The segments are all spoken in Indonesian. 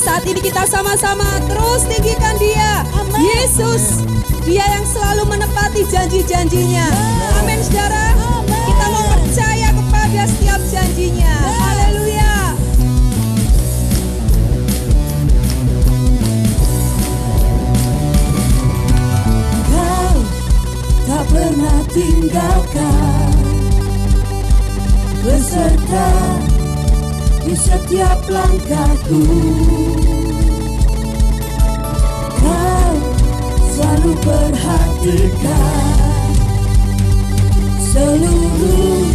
Saat ini kita sama-sama terus tinggikan Dia. Amen. Yesus, Dia yang selalu menepati janji-janjinya. Amin, saudara. Amen. Kita mau percaya kepada setiap janjinya. Haleluya. Kau tak pernah tinggalkan, beserta di setiap langkahku. Kau selalu perhatikan seluruh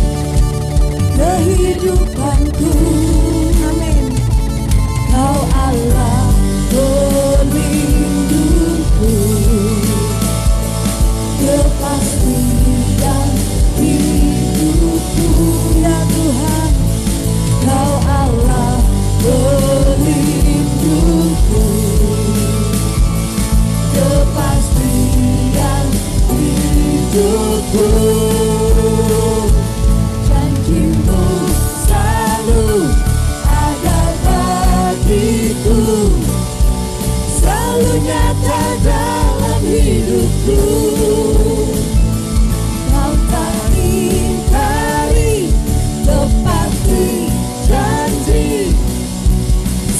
kehidupanku. Amin. Kau Allah pelindungku, kepastian hidupku. Ya Tuhan, Kau Allah pelindungku, kepastian hidupku. Janji-Mu selalu ada bagiku, selalu nyata dalam hidupku. Kau tak ingkari, tepati janji,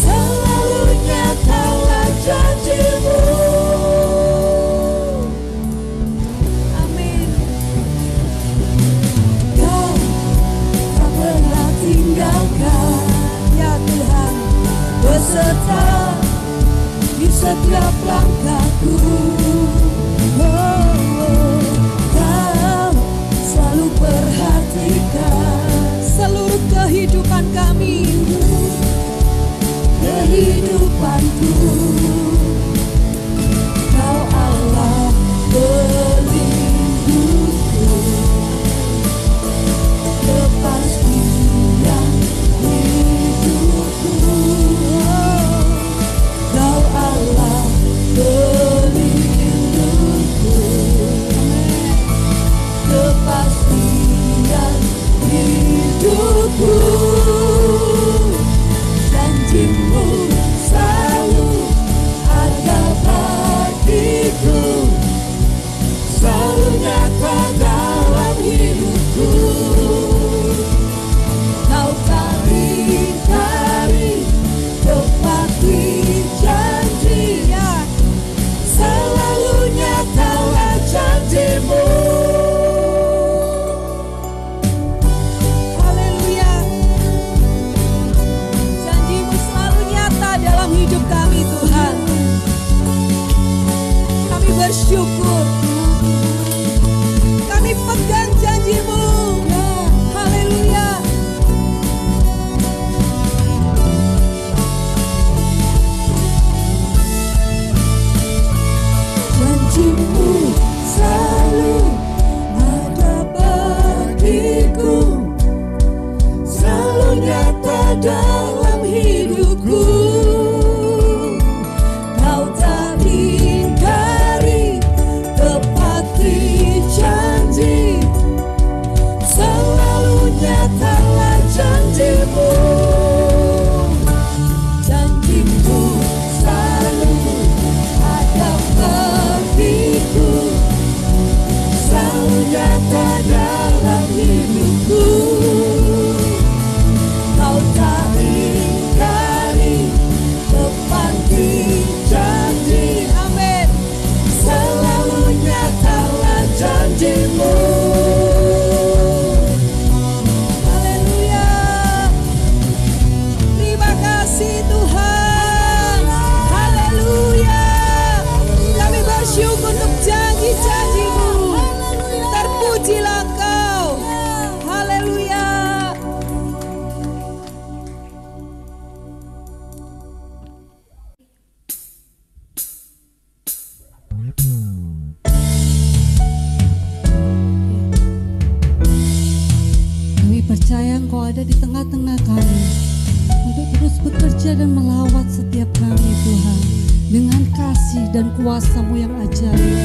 selalu nyatalah janji-Mu. Amin. Kau tak pernah tinggalkan, ya Tuhan, beserta di setiap langkahku. Oh, Kau selalu perhatikan seluruh kehidupan kami, kehidupanku. Kau Allah pelindungku, kepastian hidupku. Kau Allah pelindungku, kepastian hidupku. Janjimu selalu ada bagiku, selalu nyata dalam hidupku. Kau tak ingkari, tepati janji, selalu nyatalah janjimu. haleluya. Janjimu selalu nyata dalam hidup kami Tuhan. Kami bersyukur, kami pegang janjimu. Haleluya. Janjimu selalu ada bagiku, selalu nyata dalam hidupku. Kau tak ingkari, tepati janji, selalu nyatalah janjimu. Janjimu selalu ada bagiku, selalu nyata dalam hidupku. Kau tak ingkari, tepati janji, Amin. selalu nyatalah janjimu. Haleluya. Terima kasih Tuhan. Haleluya. Kami bersyukur untuk janji-janjimu. Terpujilah Engkau. Haleluya. Kami percaya Engkau ada di tengah-tengah kami untuk terus bekerja dan melawat setiap kami Tuhan dengan kasih dan kuasa-Mu yang ajaib.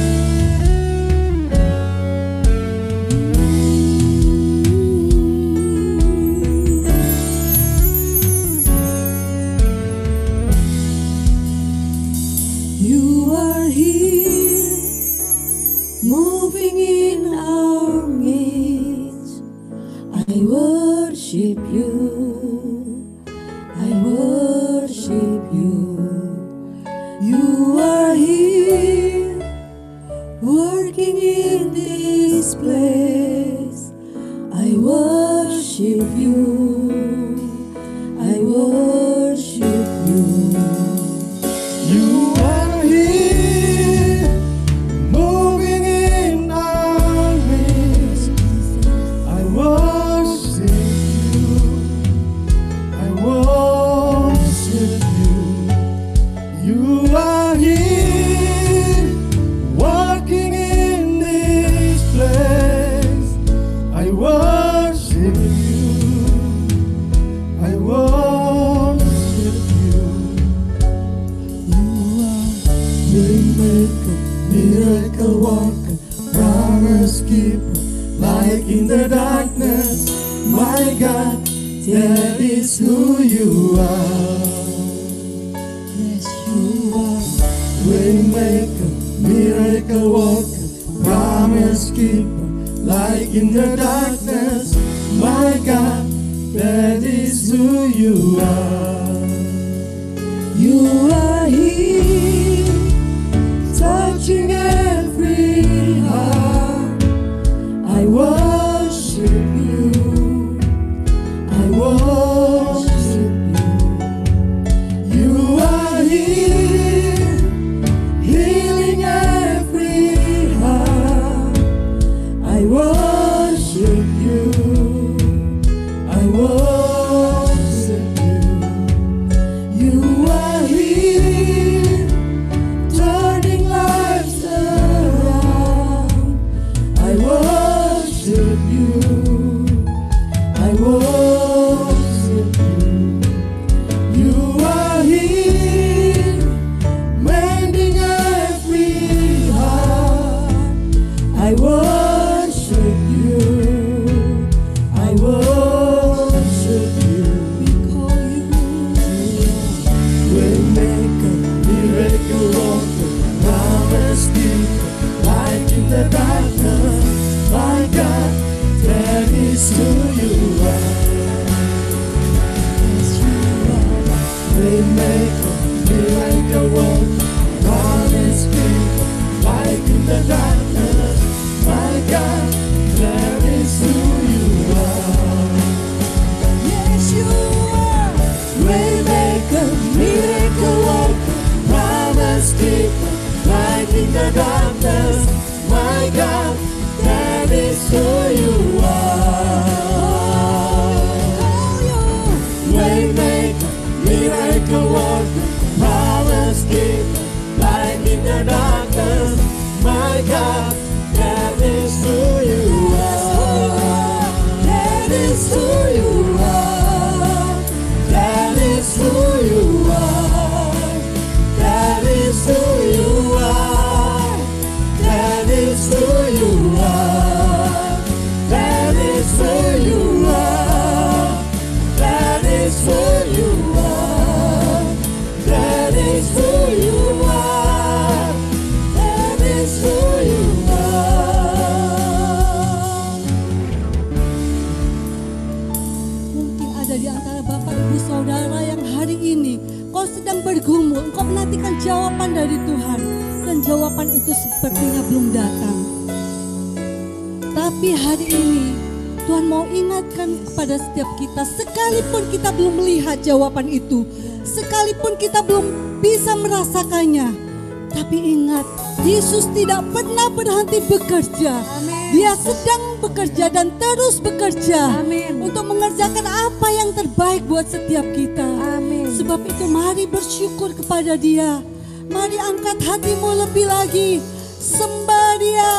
You are here, moving in our midst. I worship you, I worship you. You are here, working in this place. I worship you, I worship you. You are here, moving in our midst. I worship you, I worship you. You are here, working in this place. I worship you, I worship you. Waymaker, miracle worker, promise keeper, light in the darkness. My God, that is who you are. Yes, you are. Waymaker, miracle worker, promise keeper, light in the darkness. My God, that is who you are. You are here, touching every heart. I worship you, I worship you. You are here, miracle worker, promise keeper, light in the darkness. My God, that is who you are. Yes, you are. Waymaker, miracle worker, promise keeper, light in the darkness. My God, that is who you are. Yes, you are. Waymaker, miracle worker, promise keeper, light in the darkness. My God, that is who you are. Waymaker, miracle worker, promise keeper, light in the darkness. My God, that is who you are. That is who you are. That is who you are. That is who you are. That is who you are. That is who you are. That is who you are. That is who you are. That is who you are. Mungkin ada di antara Bapak Ibu Saudara yang hari ini kau sedang bergumul, engkau menantikan jawaban dari Tuhan, dan jawaban itu sepertinya belum datang. Tapi hari ini Tuhan mau ingatkan kepada setiap kita, sekalipun kita belum melihat jawaban itu, sekalipun kita belum bisa merasakannya, tapi ingat, Yesus tidak pernah berhenti bekerja. Dia sedang bekerja dan terus bekerja untuk mengerjakan apa yang terbaik buat setiap kita. Sebab itu mari bersyukur kepada Dia. Mari angkat hatimu lebih lagi, sembah Dia.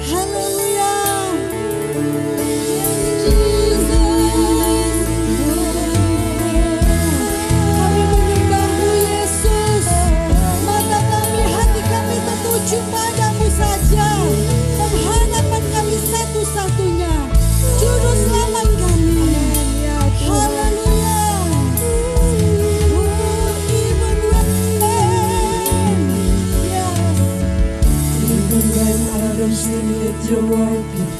Haleluya. Kami menyembah-Mu Yesus. Mata kami, hati kami tertuju padamu saja. Pengharapan kami satu-satunya, Juru Selamat kami. Haleluya. Even when I don't see it, you're working.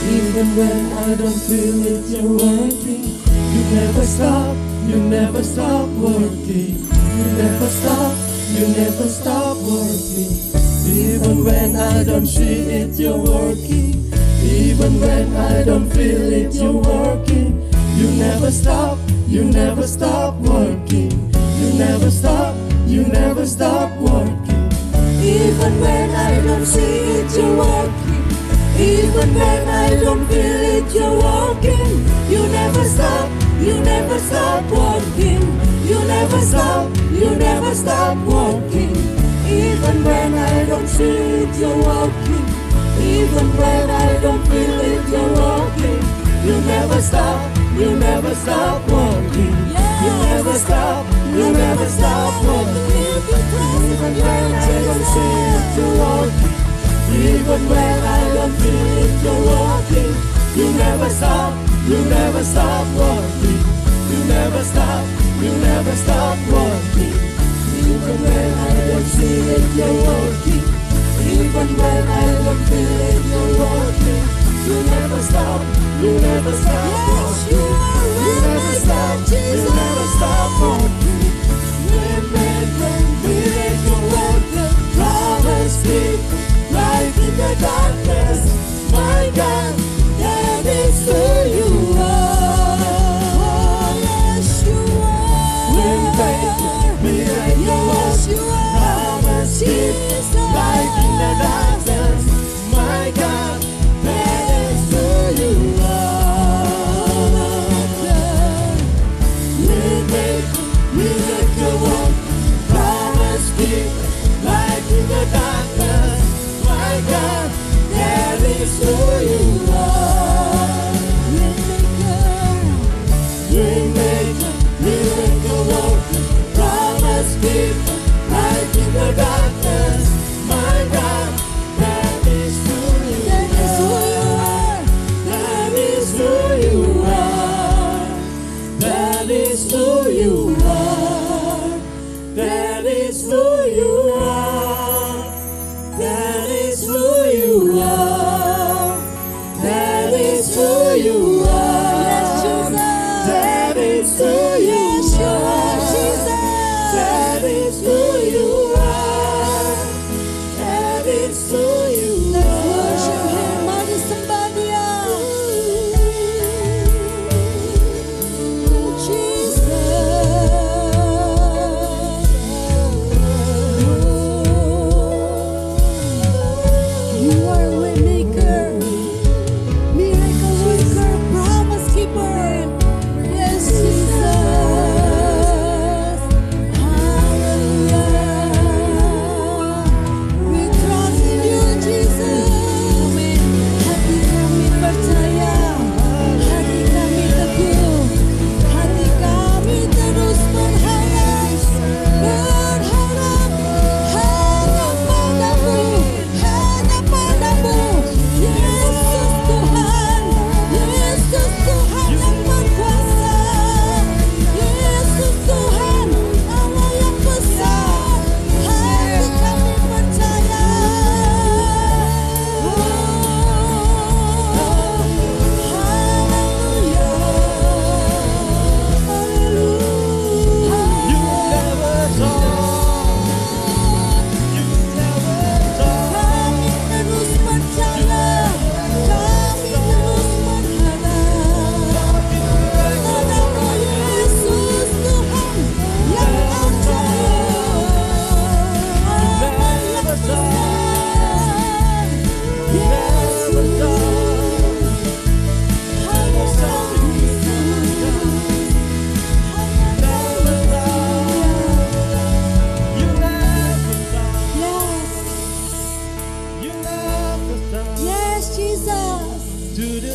Even when I don't feel it, you're working. You never stop, you never stop working. You never stop, you never stop working. Even when I don't see it, you're working. Even when I don't feel it, you're working. You never stop, you never stop working. You never stop, you never stop working. Even when I don't see it, you're working. Even when I don't feel it, you're working. You never stop, you never stop working. You never stop, you never stop working. Even when I don't see it, you're working. Even when I don't feel it, you're working. You never stop, you never stop working. You never stop, you never stop working. Even when I don't see it, you're working. Even when I don't feel it, you're working. You never stop, you never stop working. You never stop, you never stop working. Even when I don't see it, you're working. Even when I don't feel it, you're working. You never stop, you never stop working. You never stop, you never stop working. Miracle worker, promise keeper, light in the darkness. My God, that is who you are. Yes, you are. Miracle worker, promise keeper, light in the darkness. My God, that is who you are. Miracle worker, promise keeper, light in the darkness. My God, that is who you are. Waymaker, miracle worker, promise keeper, light in the darkness. My God, that is who you are. That is who you are. That is who you are. That is who you are.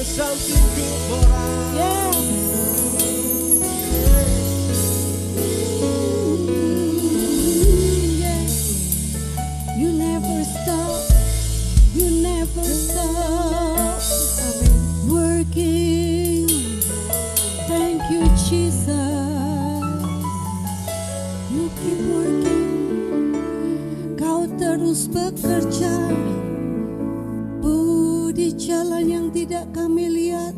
there's something good for us. Yes. Yes. You never stop. You never stop. Working. Thank you, Jesus. You keep working. Kau terus bekerja. Di jalan yang tidak kami lihat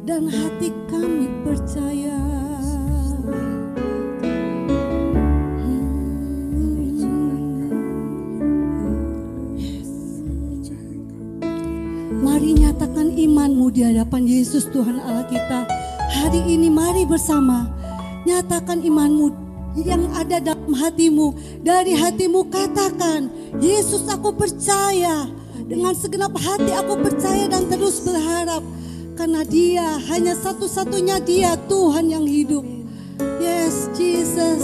dan hati kami percaya. Yes. Mari nyatakan imanmu di hadapan Yesus Tuhan Allah kita. Hari ini mari bersama nyatakan imanmu yang ada dalam hatimu. Dari hatimu katakan, Yesus aku percaya. Dengan segenap hati aku percaya dan terus berharap. Karena Dia, hanya satu-satunya Dia Tuhan yang hidup. Yes, Jesus.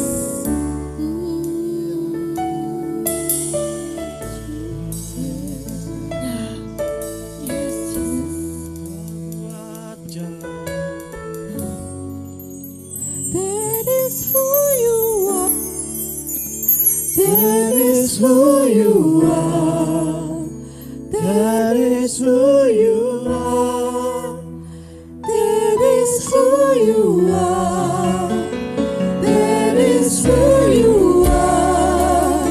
Yes, Jesus. That is who you are. That is who you are. That is who you are. That is who you are. That is who you are.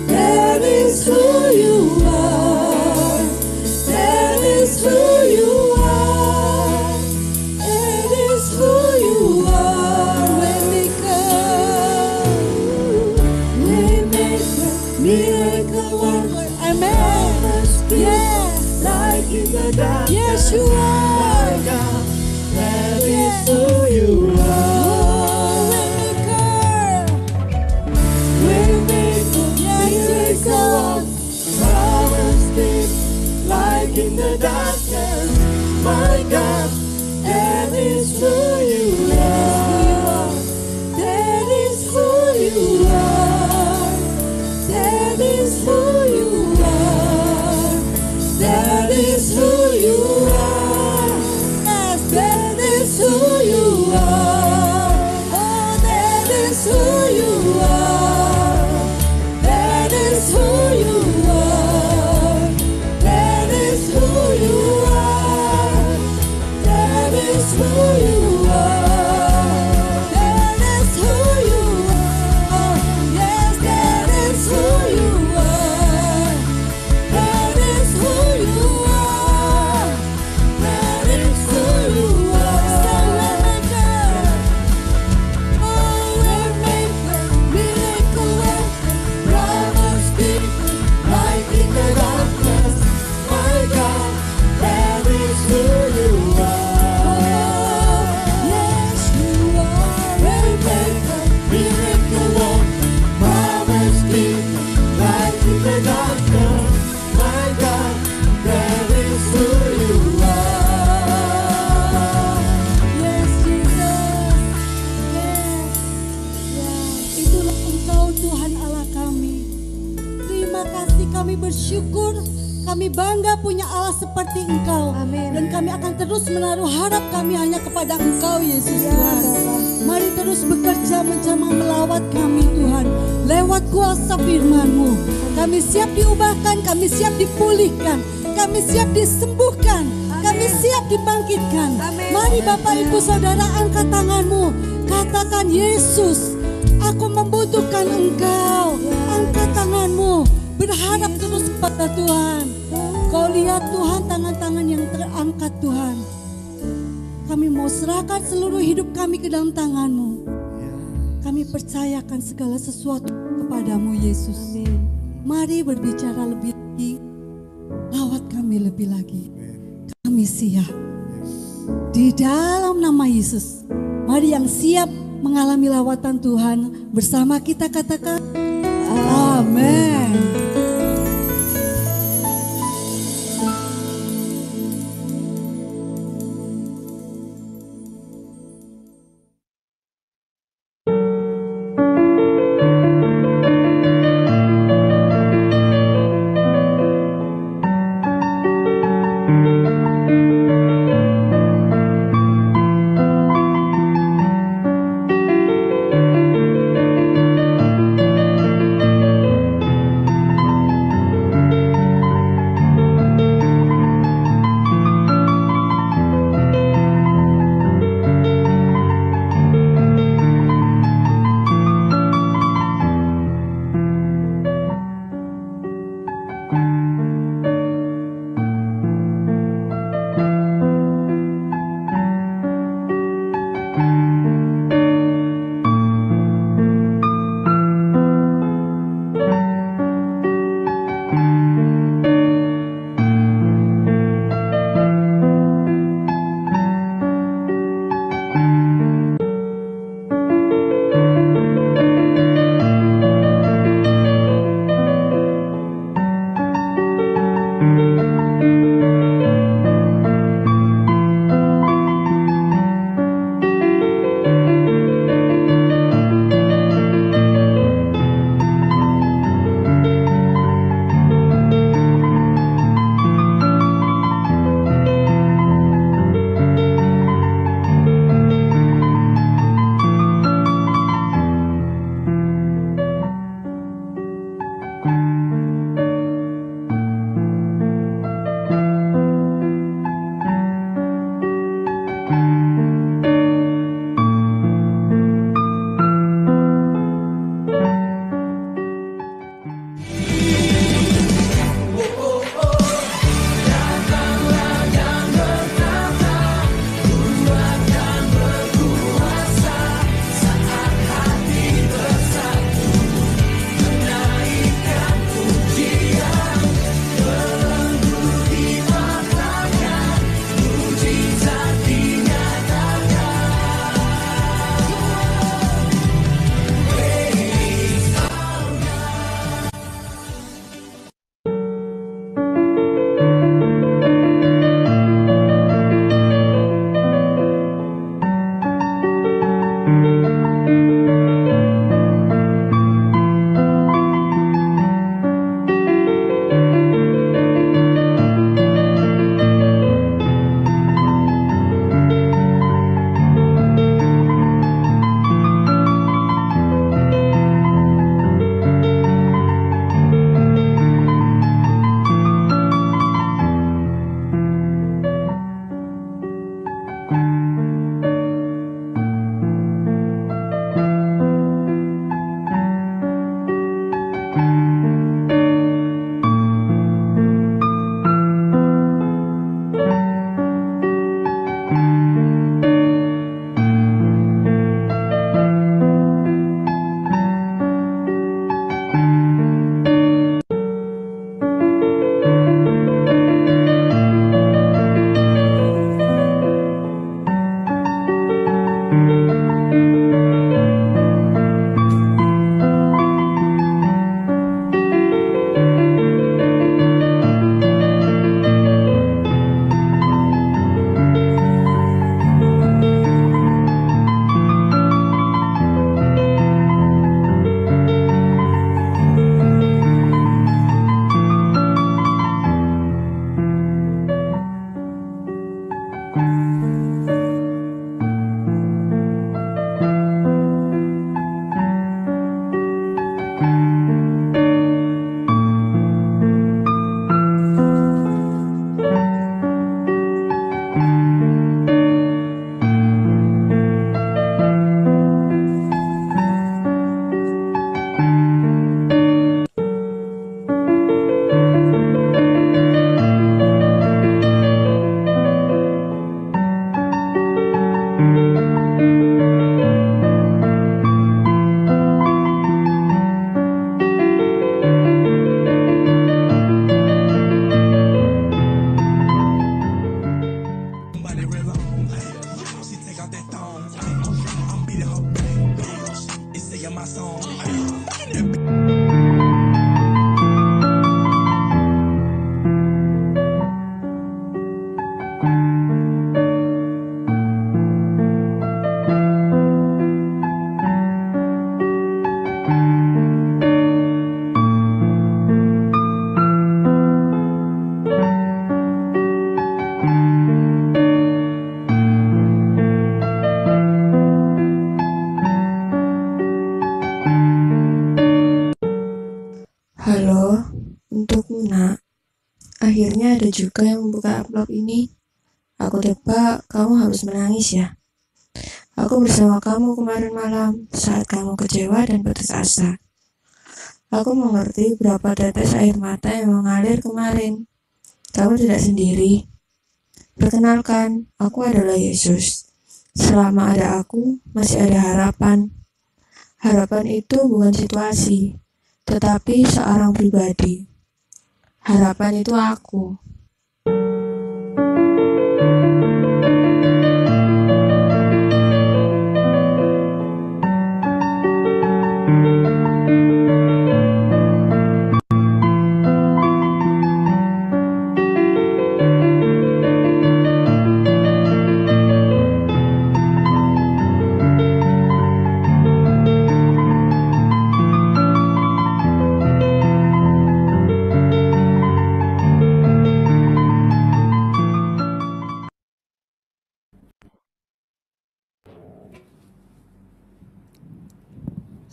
That is who you are. That is who you are. That is who you are. Waymaker, miracle worker. Amen. Yes, Light in the darkness. yes, you are. God, that is who you are. Waymaker, yes, Miracle, promise keep. Light in the darkness. My God, that is who you are. that is who you are. That is who you are. That is who you are. Yes, that is who you are. Oh, that is who you are. That is who you are. That is who you are. That is who you are. That is who you are. Yes, that is who you are. That is who you are. That is who you are. Waymaker, miracle worker, promise keeper, light in the darkness. My God, that is who you are. Yes, you are. Waymaker, miracle worker, promise keeper, light in the darkness. My God, that is who you are. Yes, Jesus. Yes. Ya, itulah Engkau Tuhan Allah kami. Terima kasih, kami bersyukur. Kami bangga punya Allah seperti Engkau. Dan kami akan terus menaruh harap kami hanya kepada Engkau, Yesus Tuhan. Mari terus bekerja menjamah melawat kami Tuhan. Lewat kuasa firman-Mu. Kami siap diubahkan, kami siap dipulihkan. Kami siap disembuhkan. Kami siap dibangkitkan. Mari Bapak Ibu Saudara angkat tanganmu. Katakan, Yesus, aku membutuhkan Engkau. Angkat tanganmu. Berharap terus kepada Tuhan. Kau lihat Tuhan tangan-tangan yang terangkat Tuhan. Kami mau serahkan seluruh hidup kami ke dalam tangan-Mu. Kami percayakan segala sesuatu kepadamu Yesus. Mari berbicara lebih lagi. Lawat kami lebih lagi. Kami siap. Di dalam nama Yesus. Mari yang siap mengalami lawatan Tuhan bersama kita katakan amin. Halo, untukmu nak. Akhirnya ada juga yang membuka amplop ini. Aku tebak kamu harus menangis ya. Aku bersama kamu kemarin malam saat kamu kecewa dan putus asa. Aku mengerti berapa tetes air mata yang mengalir kemarin. Kamu tidak sendiri. Perkenalkan, aku adalah Yesus. Selama ada aku, masih ada harapan. Harapan itu bukan situasi, tetapi seorang pribadi. Harapan itu aku.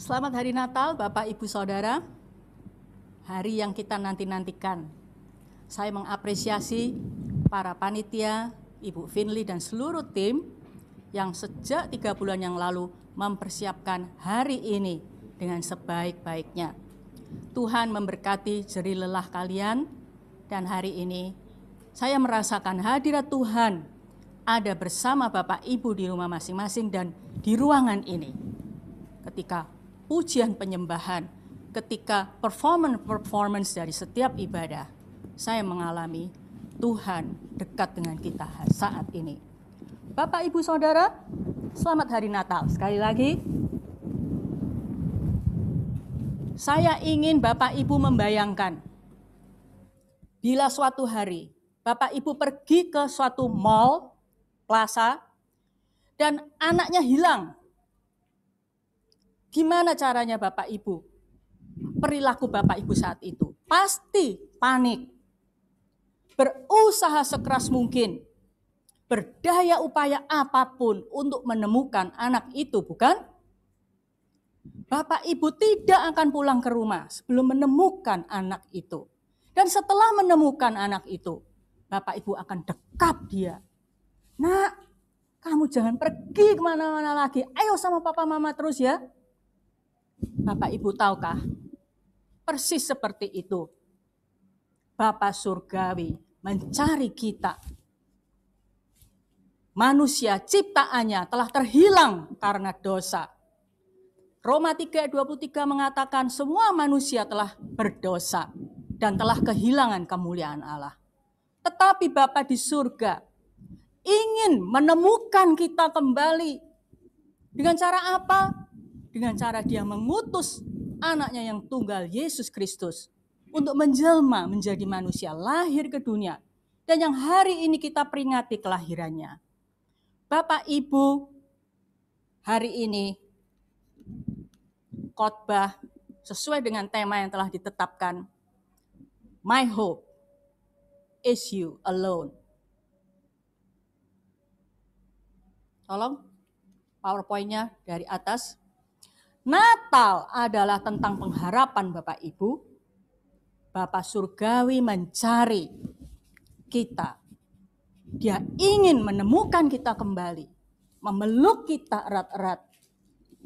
Selamat Hari Natal Bapak Ibu Saudara, hari yang kita nanti-nantikan. Saya mengapresiasi para panitia, Ibu Finley dan seluruh tim yang sejak 3 bulan yang lalu mempersiapkan hari ini dengan sebaik-baiknya. Tuhan memberkati jerih lelah kalian, dan hari ini saya merasakan hadirat Tuhan ada bersama Bapak Ibu di rumah masing-masing dan di ruangan ini. Ketika pujian penyembahan, ketika performance dari setiap ibadah, saya mengalami Tuhan dekat dengan kita saat ini. Bapak Ibu Saudara, selamat Hari Natal. Sekali lagi, saya ingin Bapak Ibu membayangkan, bila suatu hari Bapak Ibu pergi ke suatu mall, plaza, dan anaknya hilang. Gimana caranya Bapak Ibu? Perilaku Bapak Ibu saat itu pasti panik. Berusaha sekeras mungkin, berdaya upaya apapun untuk menemukan anak itu, bukan? Bapak Ibu tidak akan pulang ke rumah sebelum menemukan anak itu. Dan setelah menemukan anak itu, Bapak Ibu akan dekap dia. Nak, kamu jangan pergi kemana-mana lagi. Ayo sama papa mama terus ya. Bapak Ibu tahukah, persis seperti itu Bapa Surgawi mencari kita. Manusia ciptaannya telah terhilang karena dosa. Roma 3:23 mengatakan semua manusia telah berdosa dan telah kehilangan kemuliaan Allah. Tetapi Bapa di surga ingin menemukan kita kembali. Dengan cara apa? Dengan cara dia mengutus anaknya yang tunggal, Yesus Kristus, untuk menjelma menjadi manusia, lahir ke dunia. Dan yang hari ini kita peringati kelahirannya. Bapak Ibu, hari ini khotbah sesuai dengan tema yang telah ditetapkan. My hope is you alone. Tolong PowerPoint-nya dari atas. Natal adalah tentang pengharapan Bapak Ibu. Bapa Surgawi mencari kita. Dia ingin menemukan kita kembali, memeluk kita erat-erat.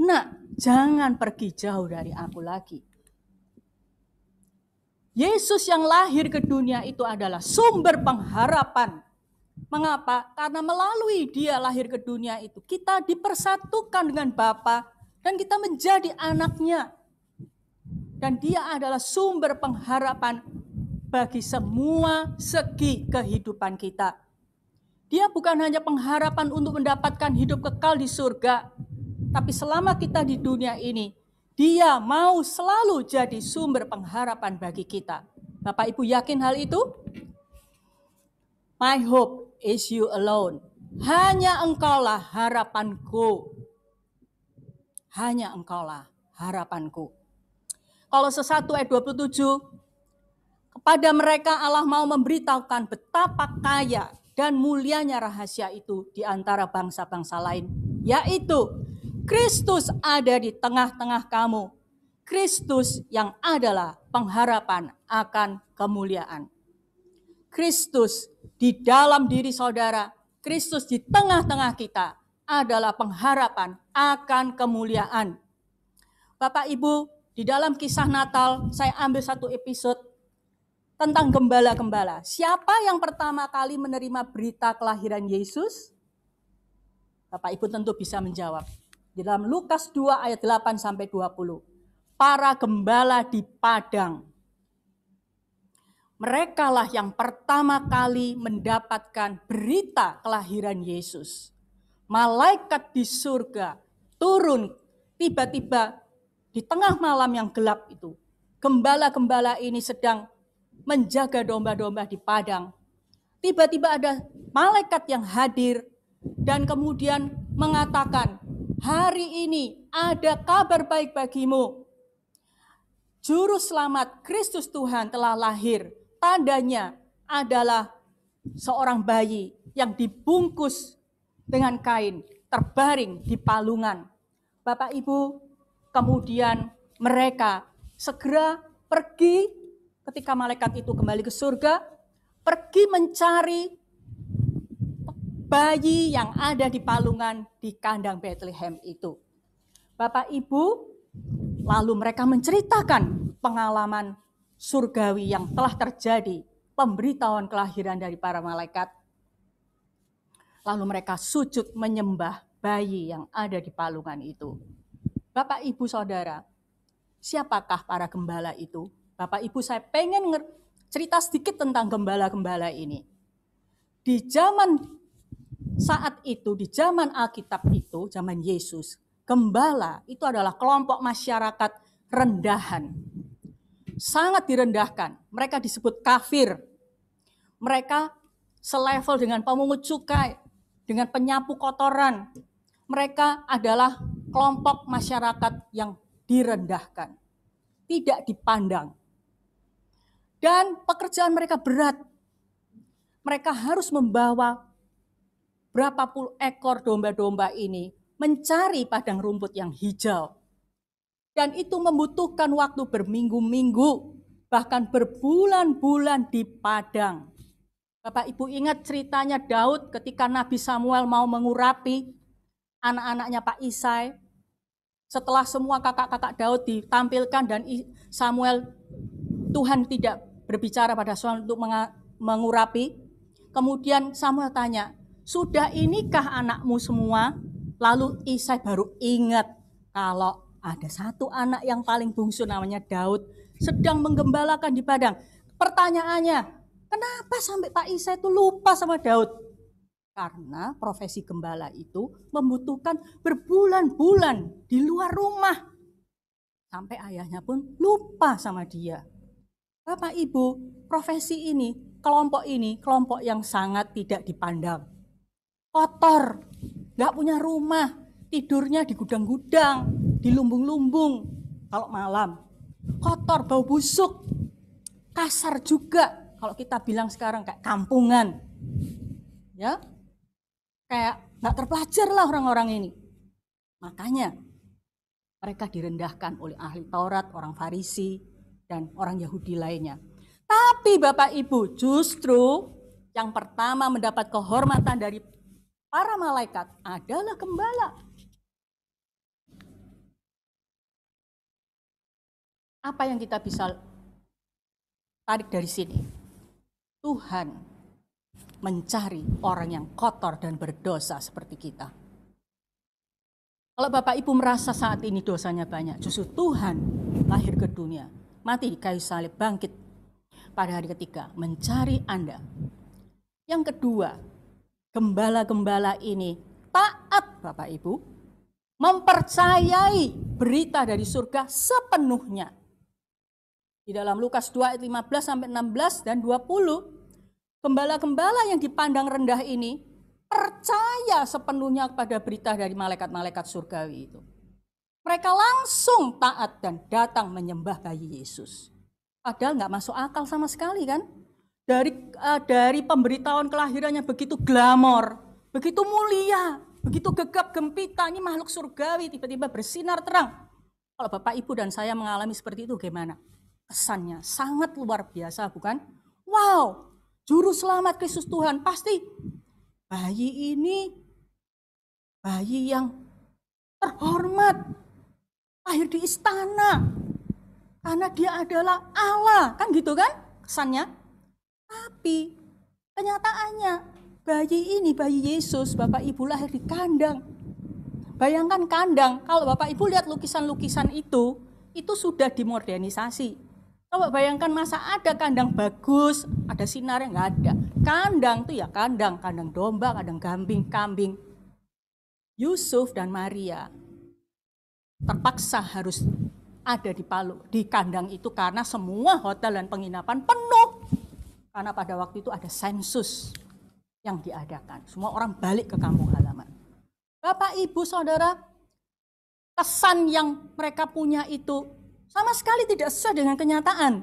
Nak, jangan pergi jauh dari aku lagi. Yesus yang lahir ke dunia itu adalah sumber pengharapan. Mengapa? Karena melalui dia lahir ke dunia itu, kita dipersatukan dengan Bapa dan kita menjadi anaknya. Dan dia adalah sumber pengharapan bagi semua segi kehidupan kita. Dia bukan hanya pengharapan untuk mendapatkan hidup kekal di surga, tapi selama kita di dunia ini, dia mau selalu jadi sumber pengharapan bagi kita. Bapak Ibu yakin hal itu? My hope is you alone. Hanya engkaulah harapanku. Hanya engkaulah harapanku. Kolose 1 ayat 27, kepada mereka Allah mau memberitahukan betapa kaya dan mulianya rahasia itu di antara bangsa-bangsa lain, yaitu Kristus ada di tengah-tengah kamu, Kristus yang adalah pengharapan akan kemuliaan. Kristus di dalam diri saudara, Kristus di tengah-tengah kita adalah pengharapan akan kemuliaan. Bapak Ibu, di dalam kisah Natal saya ambil satu episode tentang gembala-gembala. Siapa yang pertama kali menerima berita kelahiran Yesus? Bapak Ibu tentu bisa menjawab. Di dalam Lukas 2 ayat 8 sampai 20. Para gembala di padang. Merekalah yang pertama kali mendapatkan berita kelahiran Yesus. Malaikat di surga turun tiba-tiba di tengah malam yang gelap itu. Gembala-gembala ini sedang menjaga domba-domba di padang. Tiba-tiba ada malaikat yang hadir dan kemudian mengatakan, hari ini ada kabar baik bagimu. Juru selamat Kristus Tuhan telah lahir. Tandanya adalah seorang bayi yang dibungkus dengan kain, terbaring di palungan. Bapak Ibu, kemudian mereka segera pergi ketika malaikat itu kembali ke surga, pergi mencari bayi yang ada di palungan di kandang Bethlehem itu. Bapak Ibu, lalu mereka menceritakan pengalaman surgawi yang telah terjadi, pemberitahuan kelahiran dari para malaikat. Lalu mereka sujud menyembah bayi yang ada di palungan itu. Bapak Ibu Saudara, siapakah para gembala itu? Bapak Ibu, saya pengen cerita sedikit tentang gembala-gembala ini. Di zaman saat itu, di zaman Alkitab itu, zaman Yesus, gembala itu adalah kelompok masyarakat rendahan. Sangat direndahkan. Mereka disebut kafir. Mereka selevel dengan pemungut cukai, dengan penyapu kotoran. Mereka adalah kelompok masyarakat yang direndahkan. Tidak dipandang. Dan pekerjaan mereka berat. Mereka harus membawa berapa puluh ekor domba-domba ini mencari padang rumput yang hijau. Dan itu membutuhkan waktu berminggu-minggu, bahkan berbulan-bulan di padang. Bapak Ibu ingat ceritanya Daud ketika Nabi Samuel mau mengurapi anak-anaknya Pak Isai. Setelah semua kakak-kakak Daud ditampilkan dan Samuel, Tuhan tidak berbicara pada Samuel untuk mengurapi. Kemudian Samuel tanya, sudah inikah anakmu semua? Lalu Isai baru ingat kalau ada satu anak yang paling bungsu namanya Daud sedang menggembalakan di padang. Pertanyaannya, kenapa sampai Pak Isai itu lupa sama Daud? Karena profesi gembala itu membutuhkan berbulan-bulan di luar rumah. Sampai ayahnya pun lupa sama dia. Bapak Ibu, profesi ini, kelompok yang sangat tidak dipandang. Kotor, gak punya rumah, tidurnya di gudang-gudang, di lumbung-lumbung kalau malam. Kotor, bau busuk, kasar juga kalau kita bilang sekarang kayak kampungan. Ya, kayak nggak terpelajar lah orang-orang ini. Makanya mereka direndahkan oleh ahli Taurat, orang Farisi, dan orang Yahudi lainnya. Tapi Bapak Ibu, justru yang pertama mendapat kehormatan dari para malaikat adalah gembala. Apa yang kita bisa tarik dari sini? Tuhan mencari orang yang kotor dan berdosa seperti kita. Kalau Bapak Ibu merasa saat ini dosanya banyak, justru Tuhan lahir ke dunia, mati di kayu salib, bangkit pada hari ketiga, mencari Anda. Yang kedua, gembala-gembala ini taat Bapak Ibu, mempercayai berita dari surga sepenuhnya. Di dalam Lukas 2 ayat 15 sampai 16 dan 20, gembala-gembala yang dipandang rendah ini percaya sepenuhnya kepada berita dari malaikat-malaikat surgawi itu. Mereka langsung taat dan datang menyembah bayi Yesus. Padahal nggak masuk akal sama sekali kan? Dari pemberitahuan kelahirannya begitu glamor, begitu mulia, begitu gegap gempita, ini makhluk surgawi tiba-tiba bersinar terang. Kalau Bapak Ibu dan saya mengalami seperti itu gimana? Kesannya sangat luar biasa, bukan? Wow, juru selamat Kristus Tuhan, pasti bayi ini bayi yang terhormat, lahir di istana, karena dia adalah Allah, kan gitu kan kesannya? Tapi kenyataannya bayi ini, bayi Yesus, Bapak Ibu lahir di kandang. Bayangkan kandang, kalau Bapak Ibu lihat lukisan-lukisan itu sudah dimodernisasi. Coba bayangkan masa ada kandang bagus, ada sinarnya, nggak ada. Kandang itu ya kandang domba, kandang kambing. Yusuf dan Maria terpaksa harus ada di kandang itu karena semua hotel dan penginapan penuh. Karena pada waktu itu ada sensus yang diadakan. Semua orang balik ke kampung halaman. Bapak, Ibu, Saudara, kesan yang mereka punya itu sama sekali tidak sesuai dengan kenyataan.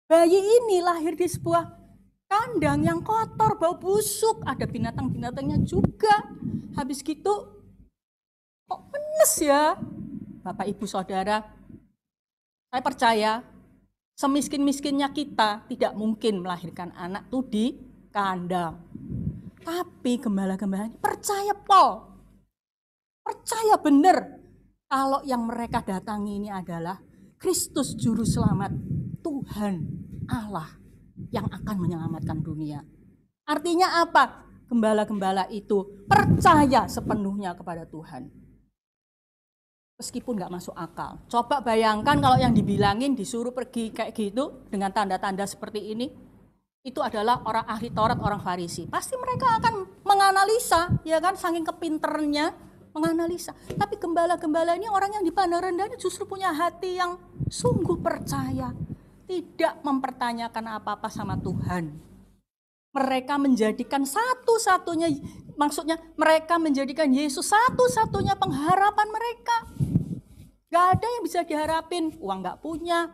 Bayi ini lahir di sebuah kandang yang kotor, bau busuk, ada binatang-binatangnya juga. Habis gitu, kok penes ya? Bapak, Ibu, Saudara, saya percaya semiskin-miskinnya kita tidak mungkin melahirkan anak tuh di kandang. Tapi gembala-gembala percaya percaya benar kalau yang mereka datangi ini adalah Kristus Juru Selamat, Tuhan Allah yang akan menyelamatkan dunia. Artinya apa? Gembala-gembala itu percaya sepenuhnya kepada Tuhan. Meskipun nggak masuk akal. Coba bayangkan kalau yang dibilangin disuruh pergi kayak gitu dengan tanda-tanda seperti ini, itu adalah orang ahli Taurat, orang Farisi. Pasti mereka akan menganalisa, ya kan, saking kepinternya menganalisa. Tapi gembala-gembala ini orang yang dipandang rendah justru punya hati yang sungguh percaya, tidak mempertanyakan apa-apa sama Tuhan. Mereka menjadikan satu-satunya, maksudnya mereka menjadikan Yesus satu-satunya pengharapan mereka. Gak ada yang bisa diharapin, uang gak punya,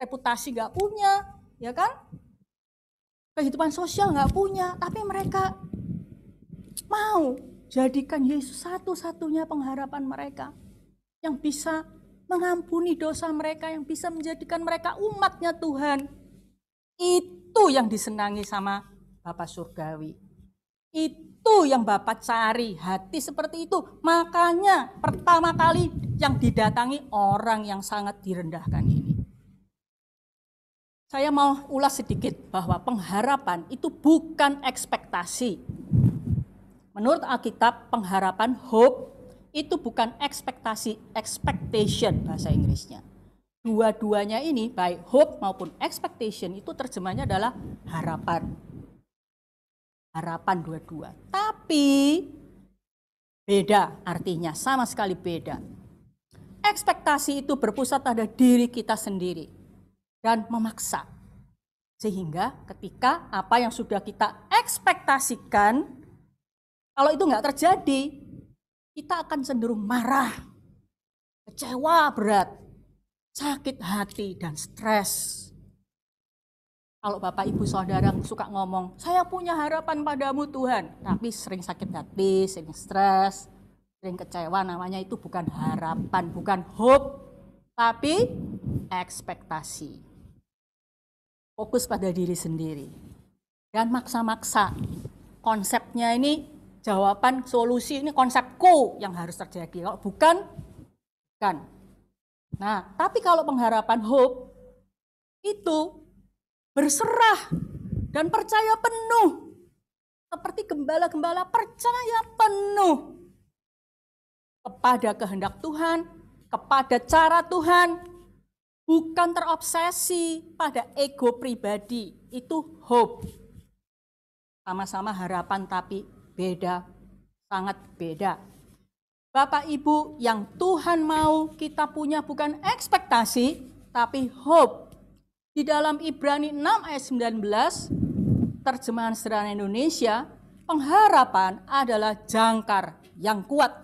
reputasi gak punya, ya kan? Kehidupan sosial gak punya, tapi mereka mau jadikan Yesus satu-satunya pengharapan mereka. Yang bisa mengampuni dosa mereka, yang bisa menjadikan mereka umatnya Tuhan. Itu yang disenangi sama Bapa Surgawi. Itu yang Bapak cari, hati seperti itu. Makanya pertama kali yang didatangi orang yang sangat direndahkan ini. Saya mau ulas sedikit bahwa pengharapan itu bukan ekspektasi. Menurut Alkitab, pengharapan, hope, itu bukan ekspektasi, expectation bahasa Inggrisnya. Dua-duanya ini, baik hope maupun expectation, itu terjemahnya adalah harapan. Harapan dua-dua. Tapi beda artinya, sama sekali beda. Ekspektasi itu berpusat pada diri kita sendiri dan memaksa. Sehingga ketika apa yang sudah kita ekspektasikan, kalau itu nggak terjadi, kita akan cenderung marah, kecewa berat, sakit hati, dan stres. Kalau Bapak Ibu Saudara suka ngomong, saya punya harapan padamu Tuhan, tapi sering sakit hati, sering stres, sering kecewa, namanya itu bukan harapan, bukan hope, tapi ekspektasi. Fokus pada diri sendiri. Dan maksa-maksa. Konsepnya ini, jawaban, solusi, ini konsepku yang harus terjadi. Kalau bukan. Nah, tapi kalau pengharapan hope, itu berserah dan percaya penuh. Seperti gembala-gembala percaya penuh kepada kehendak Tuhan, kepada cara Tuhan, bukan terobsesi pada ego pribadi. Itu hope. Sama-sama harapan tapi beda, sangat beda. Bapak Ibu, yang Tuhan mau kita punya bukan ekspektasi, tapi hope. Di dalam Ibrani 6 ayat 19, terjemahan sederhana Indonesia, pengharapan adalah jangkar yang kuat.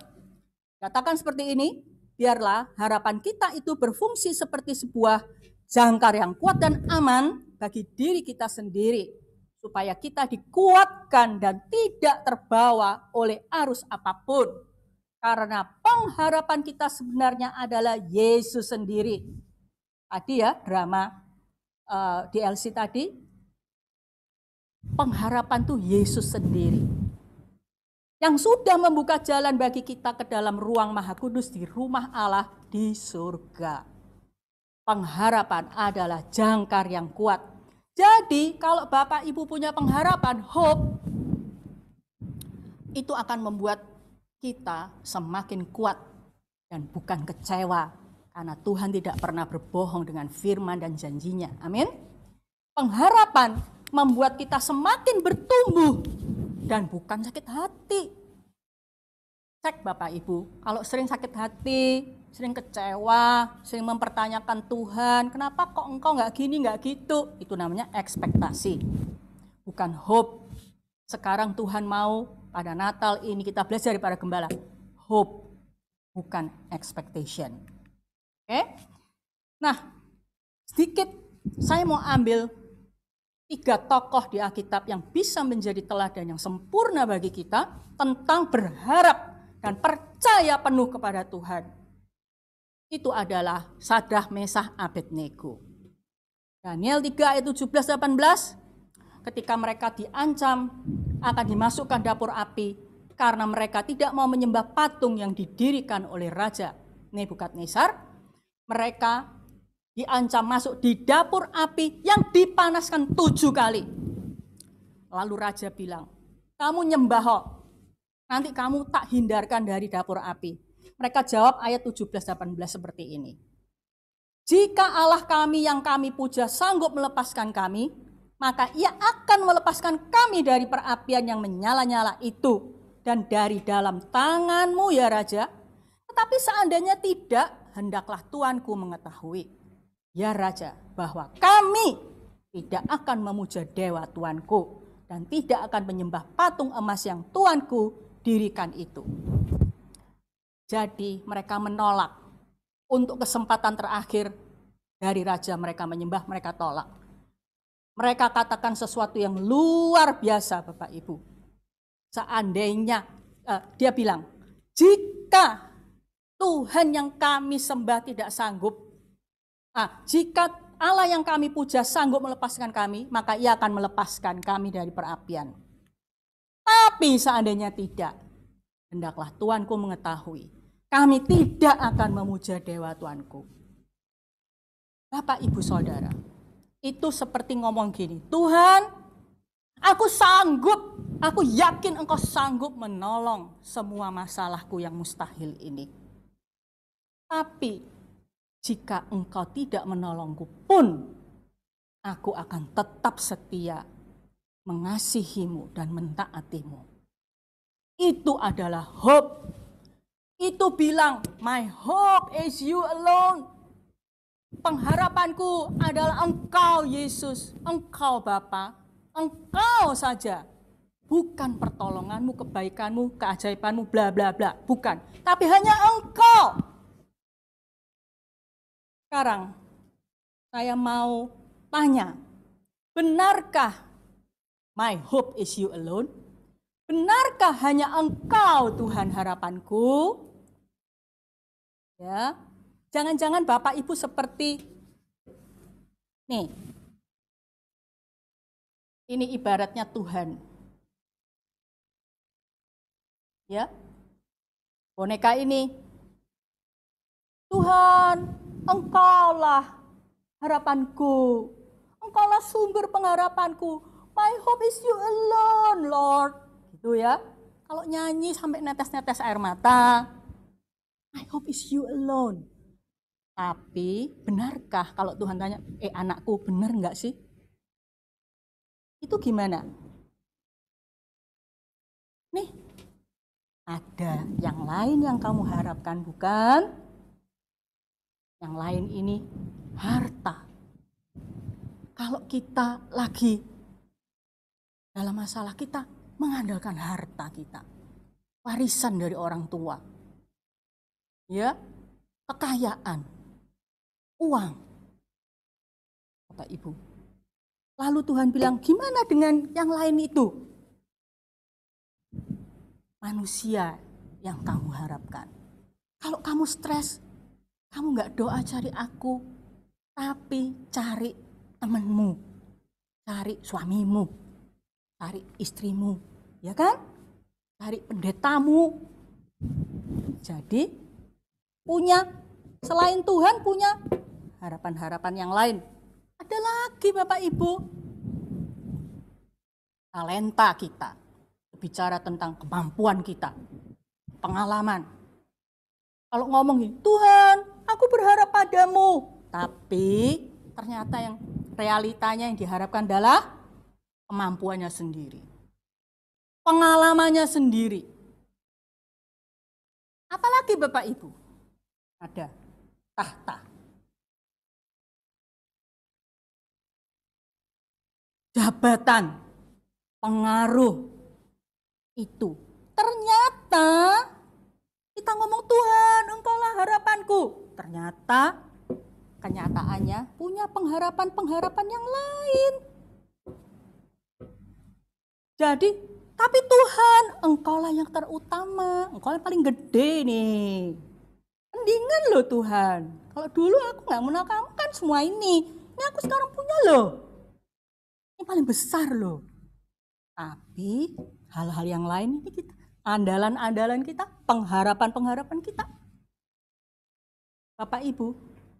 Katakan seperti ini, biarlah harapan kita itu berfungsi seperti sebuah jangkar yang kuat dan aman bagi diri kita sendiri, supaya kita dikuatkan dan tidak terbawa oleh arus apapun. Karena pengharapan kita sebenarnya adalah Yesus sendiri. Tadi ya drama DLC tadi, pengharapan tuh Yesus sendiri. Yang sudah membuka jalan bagi kita ke dalam ruang Maha Kudus di rumah Allah di surga. Pengharapan adalah jangkar yang kuat. Jadi kalau Bapak Ibu punya pengharapan, hope, itu akan membuat kita semakin kuat dan bukan kecewa. Karena Tuhan tidak pernah berbohong dengan firman dan janjinya. Amin. Pengharapan membuat kita semakin bertumbuh dan bukan sakit hati. Cek Bapak Ibu, kalau sering sakit hati, sering kecewa, sering mempertanyakan Tuhan, kenapa kok engkau nggak gini, nggak gitu, itu namanya ekspektasi, bukan hope. Sekarang Tuhan mau pada Natal ini kita belajar dari para gembala, hope, bukan expectation. Oke? Nah, sedikit saya mau ambil 3 tokoh di Alkitab yang bisa menjadi teladan yang sempurna bagi kita tentang berharap dan percaya penuh kepada Tuhan. Itu adalah Sadrah, Mesah, Abednego. Daniel 3 ayat 17-18, ketika mereka diancam akan dimasukkan dapur api karena mereka tidak mau menyembah patung yang didirikan oleh Raja Nebukadnezar, mereka diancam masuk di dapur api yang dipanaskan 7 kali. Lalu Raja bilang, kamu nyembah, nanti kamu tak hindarkan dari dapur api. Mereka jawab ayat 17-18 seperti ini. Jika Allah kami yang kami puja sanggup melepaskan kami, maka ia akan melepaskan kami dari perapian yang menyala-nyala itu dan dari dalam tanganmu ya Raja. Tetapi seandainya tidak, hendaklah tuanku mengetahui, ya Raja, bahwa kami tidak akan memuja dewa tuanku dan tidak akan menyembah patung emas yang tuanku dirikan itu. Jadi mereka menolak. Untuk kesempatan terakhir dari Raja mereka menyembah, mereka tolak. Mereka katakan sesuatu yang luar biasa Bapak Ibu. Seandainya, dia bilang, jika Tuhan yang kami sembah tidak sanggup, jika Allah yang kami puja sanggup melepaskan kami, maka ia akan melepaskan kami dari perapian. Tapi seandainya tidak, hendaklah tuanku mengetahui, kami tidak akan memuja dewa tuanku. Bapak, Ibu, Saudara, itu seperti ngomong gini, Tuhan, aku sanggup, aku yakin engkau sanggup menolong semua masalahku yang mustahil ini. Tapi jika engkau tidak menolongku pun, aku akan tetap setia mengasihimu dan mentaatimu. Itu adalah hope. Itu bilang, my hope is you alone. Pengharapanku adalah engkau Yesus, engkau Bapa, engkau saja. Bukan pertolonganmu, kebaikanmu, keajaibanmu, bla bla bla. Bukan, tapi hanya engkau. Sekarang saya mau tanya, benarkah my hope is you alone? Benarkah hanya engkau Tuhan harapanku? Ya, jangan-jangan Bapak Ibu seperti nih. Ini ibaratnya Tuhan. Ya. Boneka ini. Tuhan, engkaulah harapanku. Engkaulah sumber pengharapanku. My hope is you alone, Lord. Gitu ya. Kalau nyanyi sampai netes-netes air mata. My hope is you alone. Tapi benarkah kalau Tuhan tanya, anakku benar enggak sih? Itu gimana? Nih, ada yang lain yang kamu harapkan, bukan? Yang lain ini harta. Kalau kita lagi dalam masalah, kita mengandalkan harta kita. Warisan dari orang tua. Ya, kekayaan, uang. Bapak Ibu. Lalu Tuhan bilang, gimana dengan yang lain itu? Manusia yang kamu harapkan. Kalau kamu stres, kamu nggak doa cari aku, tapi cari temanmu, cari suamimu, cari istrimu, ya kan? Cari pendetamu. Jadi selain Tuhan punya harapan-harapan yang lain. Ada lagi Bapak Ibu, talenta kita, bicara tentang kemampuan kita, pengalaman. Kalau ngomong gini, Tuhan, aku berharap padamu. Tapi ternyata yang realitanya yang diharapkan adalah kemampuannya sendiri. Pengalamannya sendiri. Apalagi Bapak Ibu? Ada tahta. Jabatan, pengaruh itu. Ternyata kita ngomong Tuhan, Engkaulah harapanku. Ternyata kenyataannya punya pengharapan-pengharapan yang lain. Jadi, tapi Tuhan, Engkaulah yang terutama. Engkau yang paling gede nih. Mendingan loh Tuhan. Kalau dulu aku gak mengenal kamu kan semua ini. Ini aku sekarang punya loh. Ini paling besar loh. Tapi hal-hal yang lain ini kita, andalan-andalan kita, pengharapan-pengharapan kita. Bapak Ibu,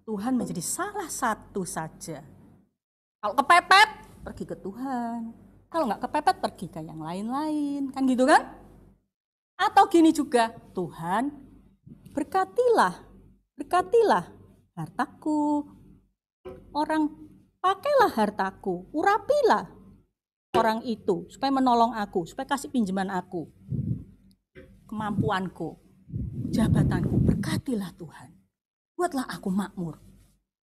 Tuhan menjadi salah satu saja. Kalau kepepet, pergi ke Tuhan. Kalau nggak kepepet, pergi ke yang lain-lain. Kan gitu kan? Atau gini juga, Tuhan berkatilah hartaku. Orang pakailah hartaku, urapilah orang itu supaya menolong aku, supaya kasih pinjaman aku, kemampuanku, jabatanku, berkatilah Tuhan. Buatlah aku makmur.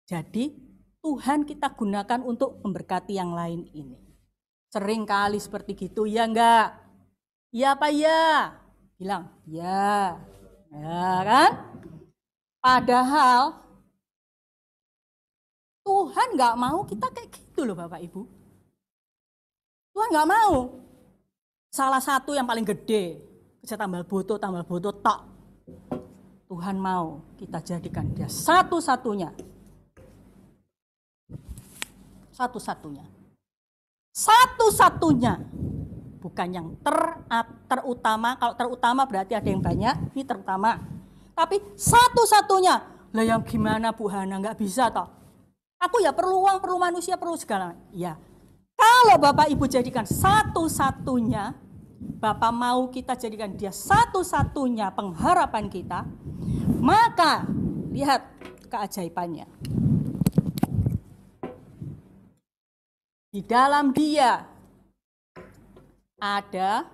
Jadi Tuhan kita gunakan untuk memberkati yang lain ini. Sering kali seperti gitu, ya enggak? Ya apa ya? Bilang, ya. Ya kan? Padahal Tuhan enggak mau kita kayak gitu loh Bapak Ibu. Tuhan enggak mau. Salah satu yang paling gede, bisa tambal boto tok. Tuhan mau kita jadikan dia satu-satunya. Satu-satunya. Bukan yang terutama. Kalau terutama berarti ada yang banyak, ini terutama. Tapi satu-satunya. Lah yang gimana Bu Hana, nggak bisa toh. Aku ya perlu uang, perlu manusia, perlu segala. Ya. Kalau Bapak Ibu jadikan satu-satunya, Bapak mau kita jadikan dia satu-satunya pengharapan kita, maka lihat keajaibannya. Di dalam dia ada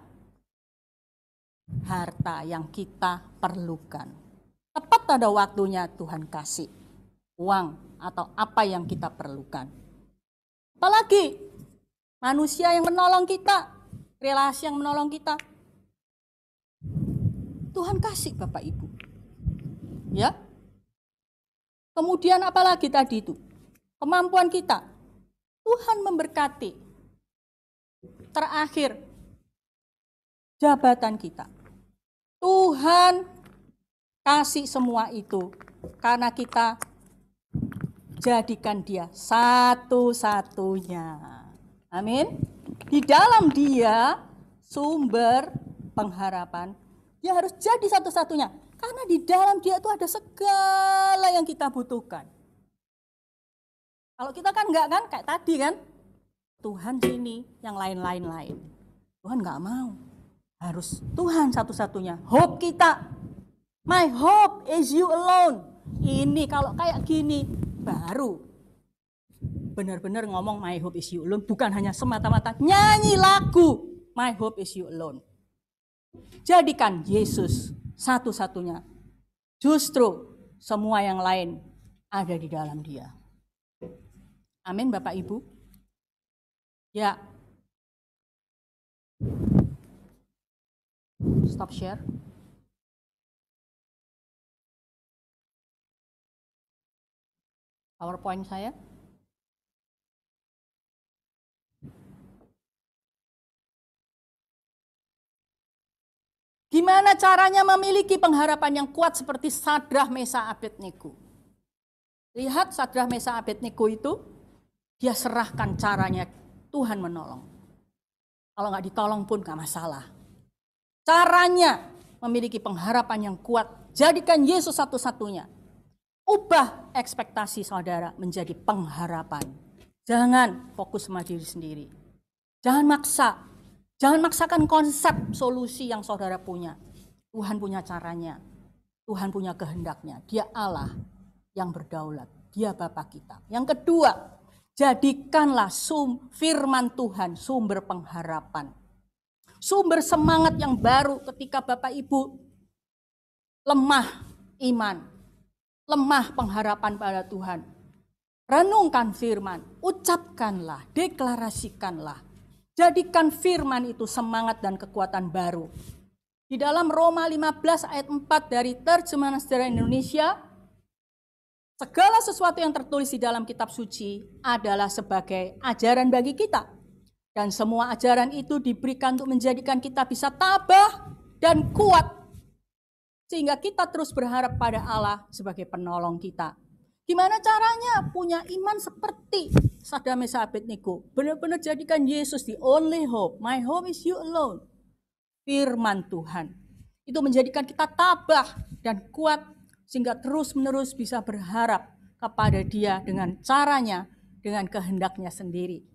harta yang kita perlukan. Tepat pada waktunya Tuhan kasih uang atau apa yang kita perlukan. Apalagi manusia yang menolong kita, relasi yang menolong kita. Tuhan kasih Bapak Ibu. Ya. Kemudian apalagi tadi itu? Kemampuan kita. Tuhan memberkati. Terakhir, jabatan kita. Tuhan kasih semua itu karena kita jadikan dia satu-satunya. Amin. Di dalam dia sumber pengharapan, dia harus jadi satu-satunya. Karena di dalam dia itu ada segala yang kita butuhkan. Kalau kita kan enggak kan, kayak tadi kan, Tuhan sini, yang lain-lain. Tuhan enggak mau. Harus Tuhan satu-satunya. Hope kita. My hope is you alone. Ini kalau kayak gini, baru benar-benar ngomong my hope is you alone. Bukan hanya semata-mata nyanyi lagu my hope is you alone. Jadikan Yesus satu-satunya. Justru semua yang lain ada di dalam dia. Amin Bapak Ibu. Ya. Stop share. PowerPoint saya. Gimana Gimana caranya memiliki pengharapan yang kuat seperti Sadrah, Mesakh, Abednego? Lihat Sadrah, Mesakh, Abednego itu, dia serahkan caranya, Tuhan menolong. Kalau nggak ditolong pun nggak masalah. Caranya memiliki pengharapan yang kuat, jadikan Yesus satu-satunya. Ubah ekspektasi saudara menjadi pengharapan. Jangan fokus sama diri sendiri. Jangan maksa. Jangan maksakan konsep solusi yang saudara punya. Tuhan punya caranya. Tuhan punya kehendaknya. Dia Allah yang berdaulat. Dia Bapa kita. Yang kedua, jadikanlah firman Tuhan sumber pengharapan. Sumber semangat yang baru ketika Bapak Ibu lemah iman, lemah pengharapan pada Tuhan. Renungkan firman, ucapkanlah, deklarasikanlah. Jadikan firman itu semangat dan kekuatan baru. Di dalam Roma 15 ayat 4 dari Terjemahan Sederhana Indonesia, segala sesuatu yang tertulis di dalam kitab suci adalah sebagai ajaran bagi kita. Dan semua ajaran itu diberikan untuk menjadikan kita bisa tabah dan kuat. Sehingga kita terus berharap pada Allah sebagai penolong kita. Gimana caranya punya iman seperti Sadrah, Mesakh, Abednego? Benar-benar jadikan Yesus the only hope. My hope is you alone. Firman Tuhan. Itu menjadikan kita tabah dan kuat sehingga terus-menerus bisa berharap kepada Dia dengan caranya, dengan kehendaknya sendiri.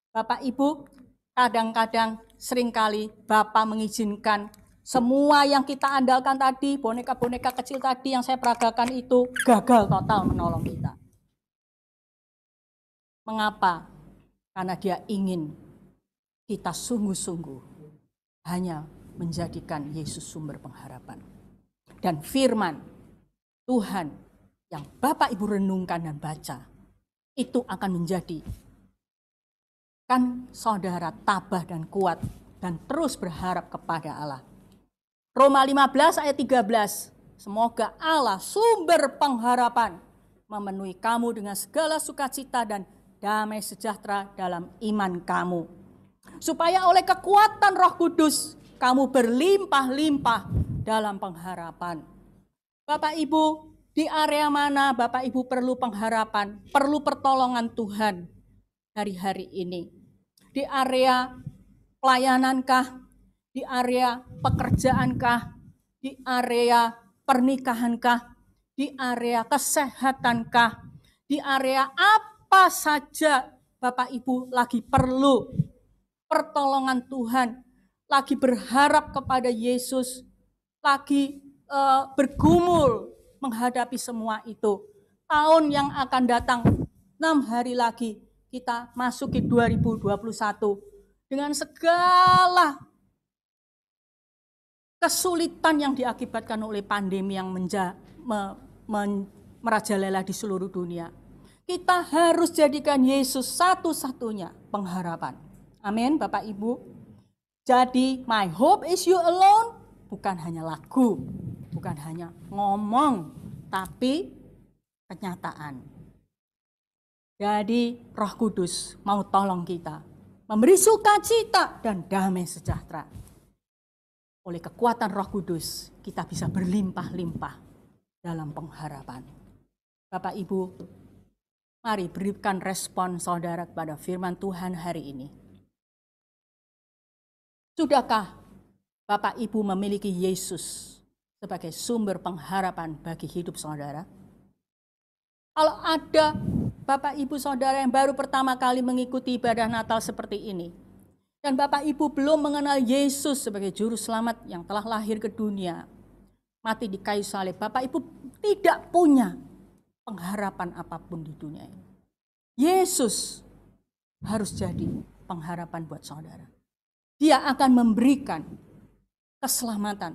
Bapak Ibu, kadang-kadang seringkali Bapak mengizinkan semua yang kita andalkan tadi, boneka-boneka kecil tadi yang saya peragakan itu gagal total menolong kita. Mengapa? Karena Dia ingin kita sungguh-sungguh hanya menjadikan Yesus sumber pengharapan. Dan firman Tuhan yang Bapak Ibu renungkan dan baca, itu akan menjadi kan saudara tabah dan kuat dan terus berharap kepada Allah. Roma 15 ayat 13. Semoga Allah sumber pengharapan memenuhi kamu dengan segala sukacita dan damai sejahtera dalam iman kamu. Supaya oleh kekuatan Roh Kudus kamu berlimpah-limpah dalam pengharapan. Bapak Ibu, di area mana Bapak Ibu perlu pengharapan, perlu pertolongan Tuhan hari-hari ini? Di area pelayanankah? Di area pekerjaankah? Di area pernikahankah? Di area kesehatankah? Di area apa saja Bapak Ibu lagi perlu pertolongan Tuhan, lagi berharap kepada Yesus, lagi bergumul menghadapi semua itu. Tahun yang akan datang 6 hari lagi kita masuki 2021 dengan segala kesulitan yang diakibatkan oleh pandemi yang merajalela di seluruh dunia. Kita harus jadikan Yesus satu-satunya pengharapan. Amin, Bapak Ibu. Jadi, my hope is you alone bukan hanya lagu, bukan hanya ngomong, tapi kenyataan. Jadi Roh Kudus mau tolong kita, memberi sukacita dan damai sejahtera. Oleh kekuatan Roh Kudus, kita bisa berlimpah-limpah dalam pengharapan. Bapak Ibu, mari berikan respon saudara kepada firman Tuhan hari ini. Sudahkah Bapak Ibu memiliki Yesus sebagai sumber pengharapan bagi hidup saudara? Kalau ada Bapak Ibu saudara yang baru pertama kali mengikuti ibadah Natal seperti ini, dan Bapak Ibu belum mengenal Yesus sebagai juru selamat yang telah lahir ke dunia, mati di kayu salib, Bapak Ibu tidak punya pengharapan apapun di dunia ini. Yesus harus jadi pengharapan buat saudara. Dia akan memberikan keselamatan,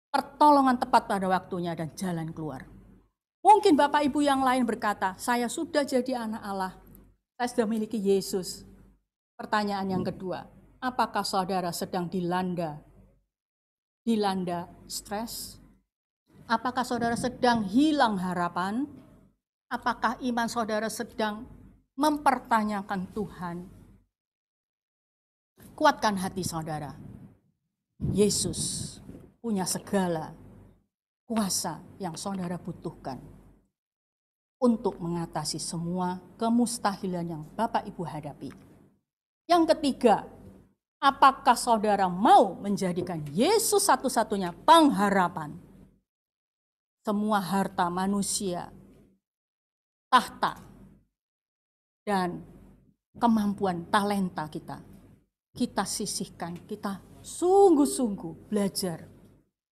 pertolongan tepat pada waktunya dan jalan keluar. Mungkin Bapak Ibu yang lain berkata, saya sudah jadi anak Allah, saya sudah memiliki Yesus. Pertanyaan yang kedua, apakah saudara sedang dilanda stres? Apakah saudara sedang hilang harapan? Apakah iman saudara sedang mempertanyakan Tuhan? Kuatkan hati saudara. Yesus punya segala kuasa yang saudara butuhkan untuk mengatasi semua kemustahilan yang Bapak Ibu hadapi. Yang ketiga, apakah saudara mau menjadikan Yesus satu-satunya pengharapan? Semua harta manusia, tahta, dan kemampuan talenta kita sisihkan, kita sungguh-sungguh belajar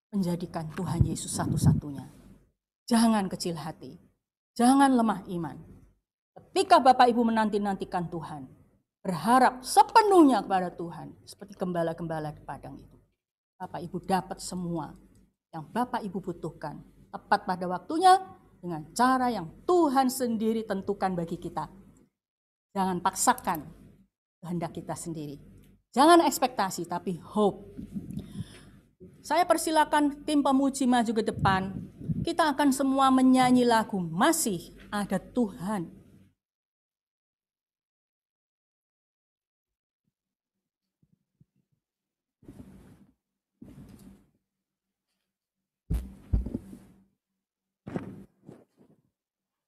menjadikan Tuhan Yesus satu-satunya. Jangan kecil hati, jangan lemah iman. Ketika Bapak Ibu menanti-nantikan Tuhan, berharap sepenuhnya kepada Tuhan, seperti gembala-gembala di padang itu. Bapak Ibu dapat semua yang Bapak Ibu butuhkan, tepat pada waktunya, dengan cara yang Tuhan sendiri tentukan bagi kita. Jangan paksakan kehendak kita sendiri. Jangan ekspektasi, tapi hope. Saya persilakan tim pemuji maju ke depan. Kita akan semua menyanyi lagu Masih Ada Tuhan.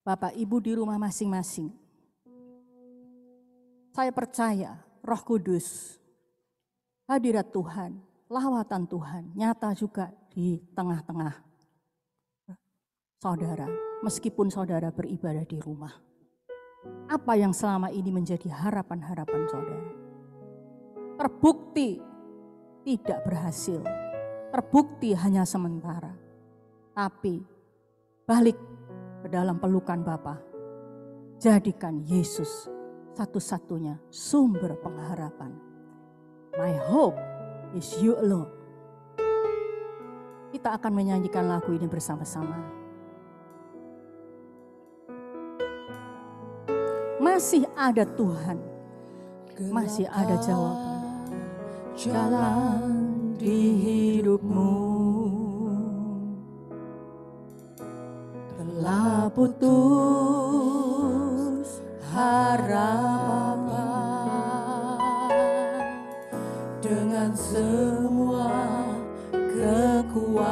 Bapak Ibu di rumah masing-masing, saya percaya Roh Kudus, hadirat Tuhan, lawatan Tuhan nyata juga di tengah-tengah saudara, meskipun saudara beribadah di rumah. Apa yang selama ini menjadi harapan-harapan saudara terbukti tidak berhasil, terbukti hanya sementara, tapi balik ke dalam pelukan Bapa. Jadikan Yesus satu-satunya sumber pengharapan. My hope is you alone. Kita akan menyanyikan lagu ini bersama-sama. Masih ada Tuhan, masih ada jawaban. Jalan di hidupmu telah putus harapan dengan semua kekuatanmu.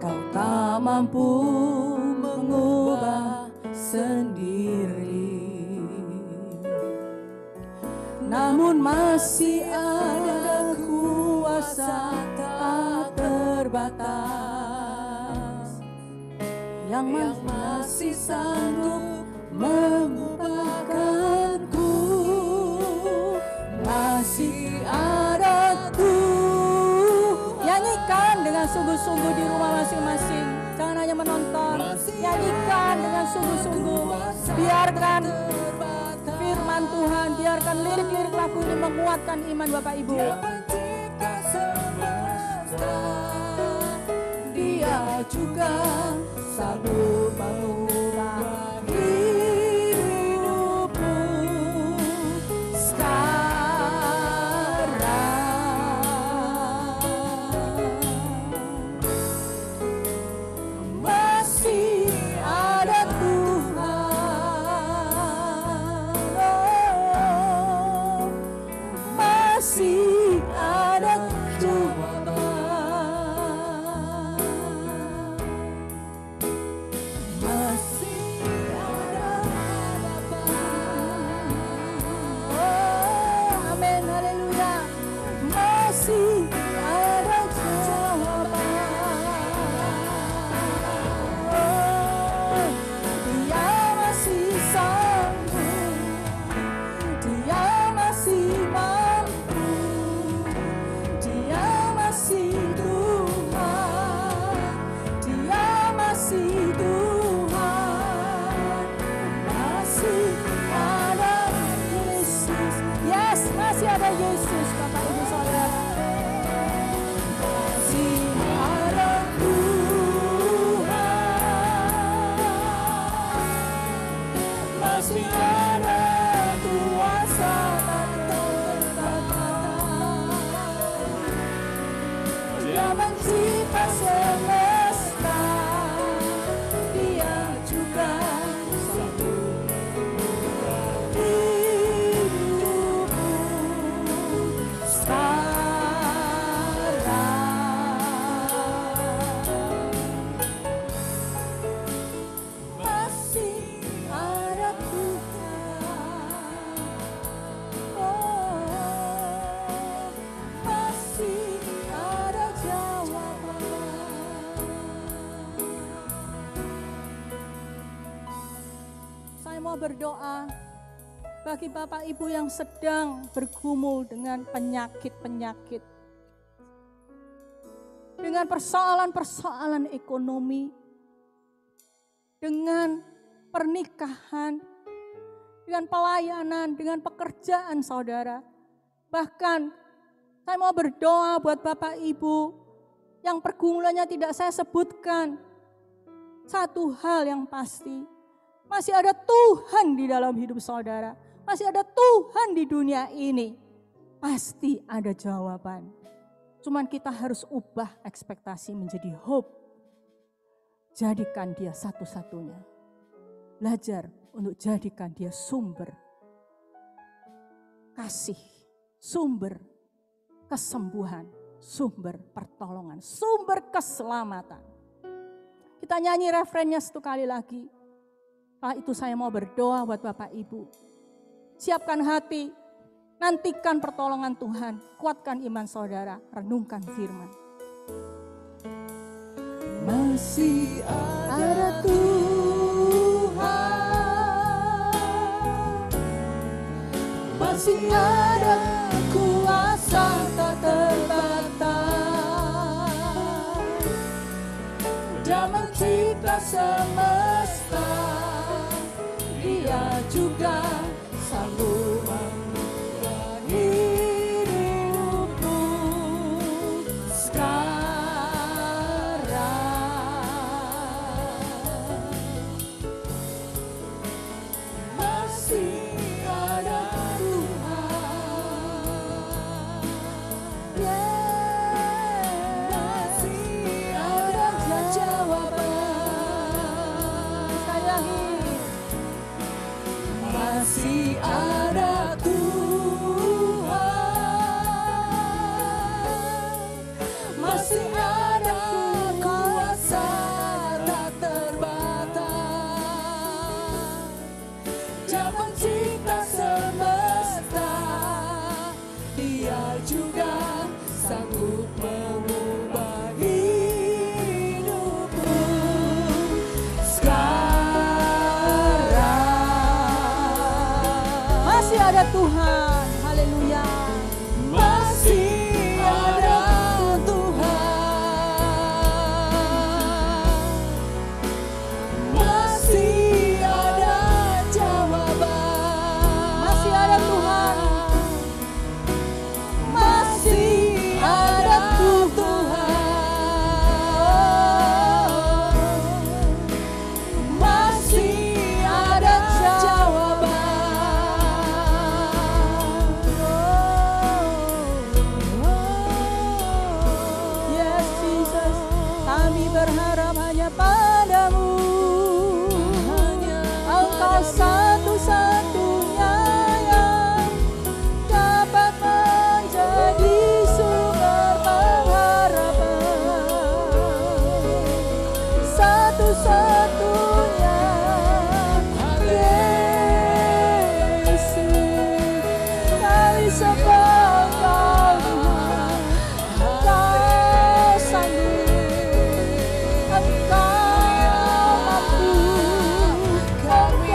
Kau tak mampu mengubah sendiri, namun masih ada kuasa tak terbatas yang masih sanggup mengubahkanku. Masih ada Tuhan. Nyanyikan dengan sungguh-sungguh di rumah masing-masing. Jangan hanya menonton. Nyanyikan dengan sungguh-sungguh. Biarkan firman Tuhan, biarkan lirik-lirik lagu ini menguatkan iman Bapak Ibu. Dia juga sanggup mengubah hidupmu sekarang. Masih ada Tuhan, oh, masih ada Tuhan. saya mau berdoa bagi Bapak Ibu yang sedang bergumul dengan penyakit-penyakit, dengan persoalan-persoalan ekonomi, dengan pernikahan, dengan pelayanan, dengan pekerjaan saudara. Bahkan saya mau berdoa buat Bapak Ibu yang pergumulannya tidak saya sebutkan. Satu hal yang pasti, masih ada Tuhan di dalam hidup saudara. Masih ada Tuhan di dunia ini. Pasti ada jawaban. Cuman kita harus ubah ekspektasi menjadi hope. Jadikan dia satu-satunya. Belajar untuk jadikan dia sumber kasih, sumber kesembuhan, sumber pertolongan, sumber keselamatan. Kita nyanyi refrennya satu kali lagi. Setelah itu saya mau berdoa buat Bapak Ibu. Siapkan hati, nantikan pertolongan Tuhan, kuatkan iman saudara, renungkan firman. Masih ada Tuhan, masih ada kuasa tak terbatas dalam cipta semesta. Dia juga sanggup mengubah hidupmu sekarang. Masih ada Tuhan, masih ada jawaban. Masih ada Tuhan, masih ada kuasa tak terbatas dalam pencipta semesta. Dia juga sanggup mengubah hidupmu sekarang. Masih ada Tuhan, haleluya. Masih ada Tuhan, masih ada jawaban. Masih ada Tuhan, masih ada Tuhan, masih ada jawaban. yes Jesus, kami berharap hanya padamu. Engkau satu-satunya yang dapat menjadi sumber pengharapan. Satu-satunya Yesus, kami sembah Engkau Tuhan. Engkau sanggup, Engkau mampu, Kami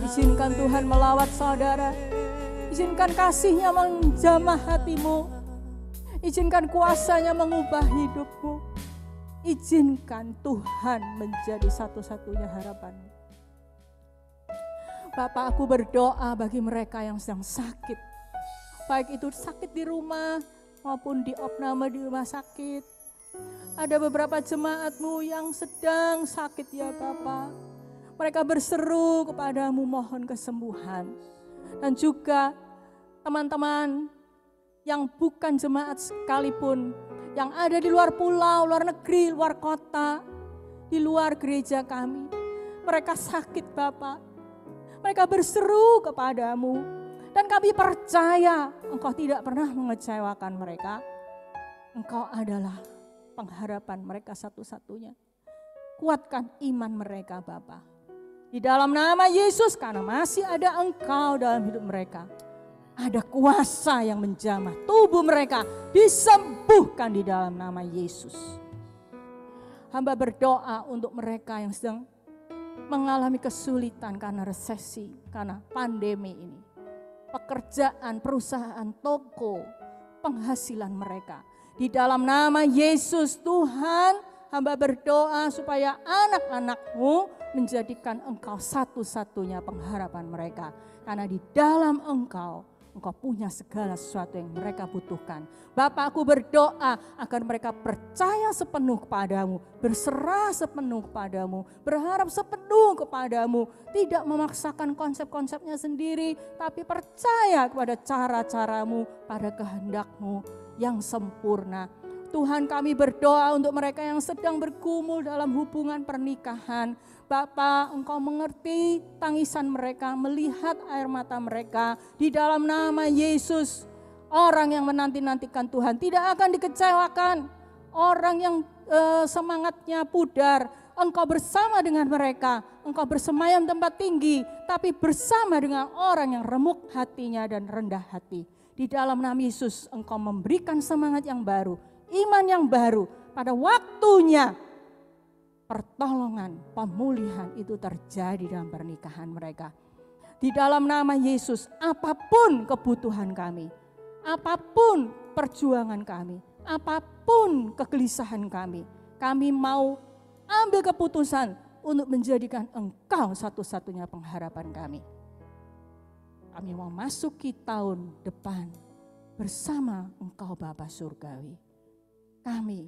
Izinkan Tuhan melawat saudara. Izinkan kasih-Nya menjamah hatimu. Izinkan kuasa-Nya mengubah hidupmu. Izinkan Tuhan menjadi satu-satunya harapanmu. Bapak, aku berdoa bagi mereka yang sedang sakit. Baik itu sakit di rumah maupun di opname di rumah sakit. Ada beberapa jemaat-Mu yang sedang sakit ya Bapak. Mereka berseru kepadamu mohon kesembuhan. Dan juga teman-teman yang bukan jemaat sekalipun, yang ada di luar pulau, luar negeri, luar kota, di luar gereja kami. Mereka sakit Bapa, mereka berseru kepadamu, dan kami percaya Engkau tidak pernah mengecewakan mereka. Engkau adalah pengharapan mereka satu-satunya. Kuatkan iman mereka Bapa, di dalam nama Yesus, karena masih ada Engkau dalam hidup mereka. Ada kuasa yang menjamah tubuh mereka, disembuhkan di dalam nama Yesus. Hamba berdoa untuk mereka yang sedang mengalami kesulitan karena resesi, karena pandemi ini. Pekerjaan, perusahaan, toko, penghasilan mereka. Di dalam nama Yesus Tuhan, hamba berdoa supaya anak-anak-Mu menjadikan Engkau satu-satunya pengharapan mereka. Karena di dalam Engkau punya segala sesuatu yang mereka butuhkan. Bapa, aku berdoa agar mereka percaya sepenuh kepadamu, berserah sepenuh kepadamu, berharap sepenuh kepadamu, tidak memaksakan konsep-konsepnya sendiri, tapi percaya kepada cara-caramu, pada kehendakmu yang sempurna. Tuhan, kami berdoa untuk mereka yang sedang bergumul dalam hubungan pernikahan. Bapa, Engkau mengerti tangisan mereka, melihat air mata mereka. Di dalam nama Yesus, orang yang menanti-nantikan Tuhan tidak akan dikecewakan. Orang yang semangatnya pudar, Engkau bersama dengan mereka. Engkau bersemayam tempat tinggi, tapi bersama dengan orang yang remuk hatinya dan rendah hati. Di dalam nama Yesus, Engkau memberikan semangat yang baru, iman yang baru. Pada waktunya pertolongan, pemulihan itu terjadi dalam pernikahan mereka. Di dalam nama Yesus, apapun kebutuhan kami, apapun perjuangan kami, apapun kegelisahan kami mau ambil keputusan untuk menjadikan Engkau satu-satunya pengharapan kami. Kami mau masuki tahun depan bersama Engkau Bapa Surgawi. Kami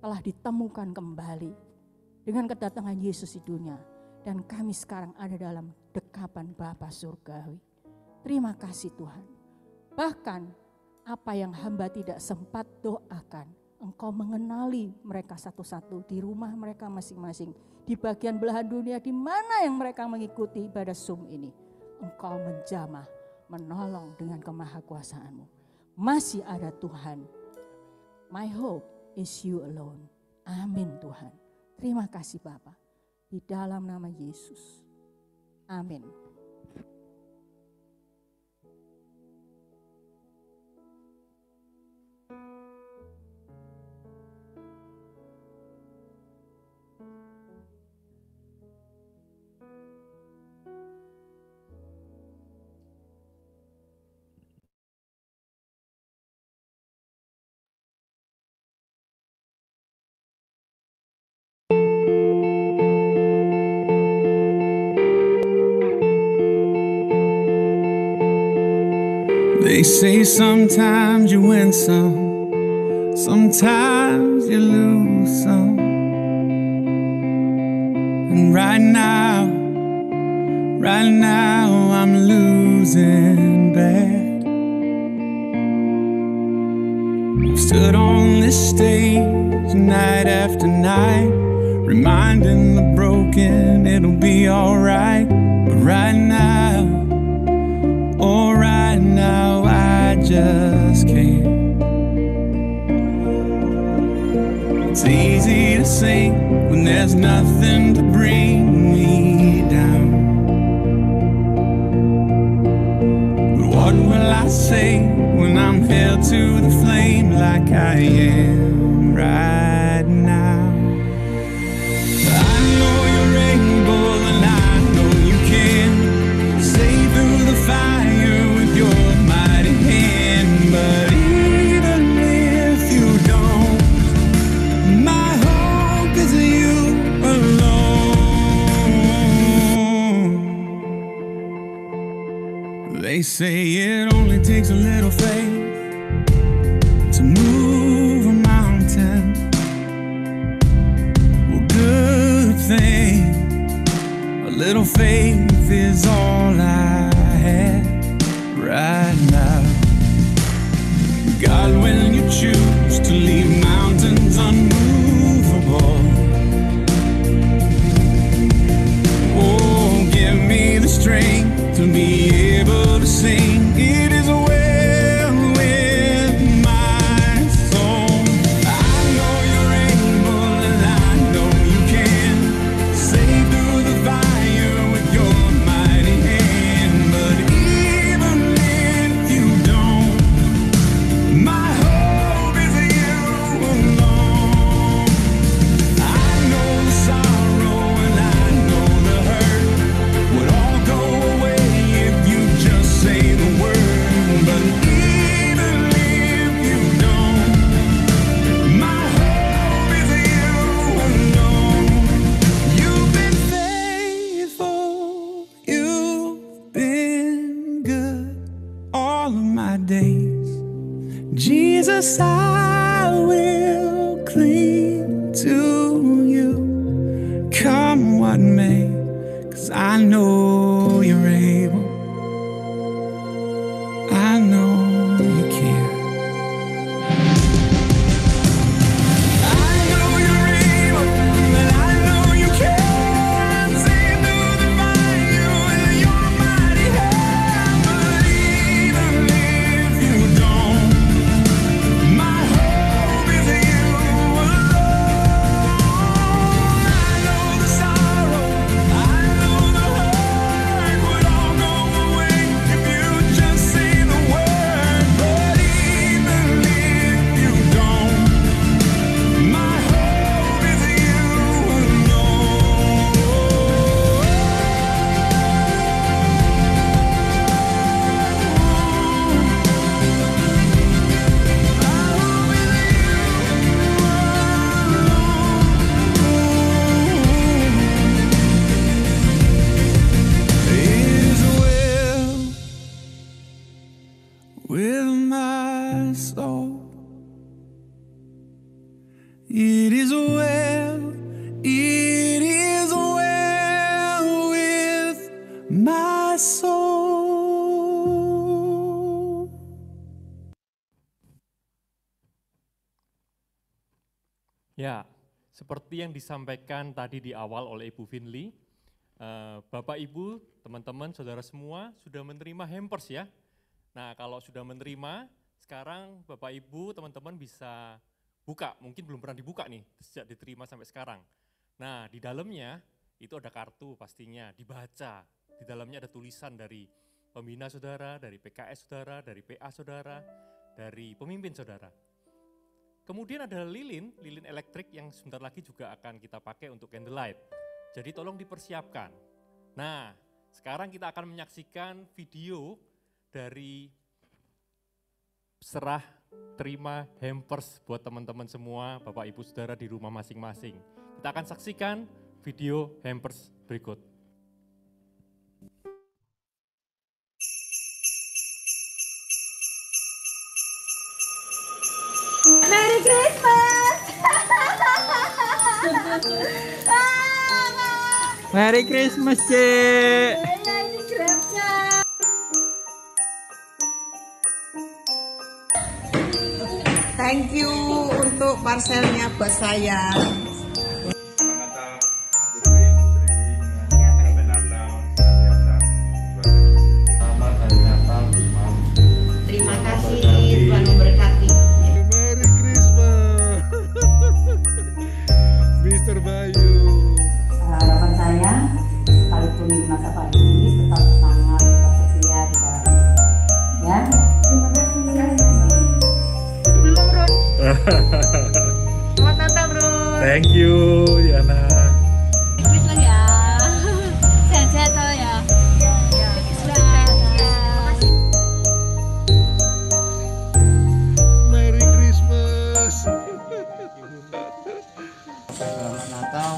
telah ditemukan kembali dengan kedatangan Yesus di dunia. Dan kami sekarang ada dalam dekapan Bapa Surgawi. Terima kasih Tuhan. Bahkan apa yang hamba tidak sempat doakan, Engkau mengenali mereka satu-satu di rumah mereka masing-masing. Di bagian belahan dunia di mana yang mereka mengikuti ibadah Zoom ini. Engkau menjamah, menolong dengan kemahakuasaan-Mu. Masih ada Tuhan. My hope is you alone. Amin Tuhan. Terima kasih Bapa. Di dalam nama Yesus. Amin. They say sometimes you win some, sometimes you lose some. And right now I'm losing bad. I've stood on this stage night after night, reminding the broken it'll be alright. But right now, oh right now I just can't. It's easy to sing when there's nothing to bring me down. But what will I say when I'm held to the flame like I am right now? I know you're able and I know you can say through the fire with your mighty hand. But even if you don't, my hope is you alone. They say it only takes a little faith to move a mountain. Well, good thing, a little faith is all I have right now. Jesus, I will cling to you. Come what may, 'cause I know you're able. I know you care. I know you're able, and I know you can. See through the fire with your mighty hand. But even if you don't, my hope is in you alone. I know the sorrow, I know the hurt would all go away if you just say the word. But even if you don't, my hope is in you alone. It is well with my soul. It is well, it is well with my soul. Ya, seperti yang disampaikan tadi di awal oleh Ibu Finley, Bapak Ibu, teman-teman, saudara semua sudah menerima hampers ya. Nah, kalau sudah menerima, sekarang Bapak Ibu, teman-teman bisa buka, mungkin belum pernah dibuka nih sejak diterima sampai sekarang. Nah, di dalamnya itu ada kartu pastinya, dibaca. Di dalamnya ada tulisan dari pembina saudara, dari PKS saudara, dari PA saudara, dari pemimpin saudara. Kemudian ada lilin elektrik yang sebentar lagi juga akan kita pakai untuk candlelight. Jadi tolong dipersiapkan. Nah, sekarang kita akan menyaksikan video dari serah terima hampers buat teman-teman semua, Bapak Ibu Saudara di rumah masing-masing. Kita akan saksikan video hampers berikut. Merry Christmas! Merry Christmas, Cik. Ini grabnya. Thank you untuk parcelnya buat saya. Terima kasih, Tuhan memberkati. Merry Christmas, Mr. Bayu. Harapan saya, sekalipun di masa pandemi, tetap semangat, tetap setia di dalam ini. Ya. Terima kasih. Belum, Bro. Selamat Natal, Bro. Thank you, Yana. Christmas ya. Sehat-sehat toh ya. Merry Christmas. Selamat Natal.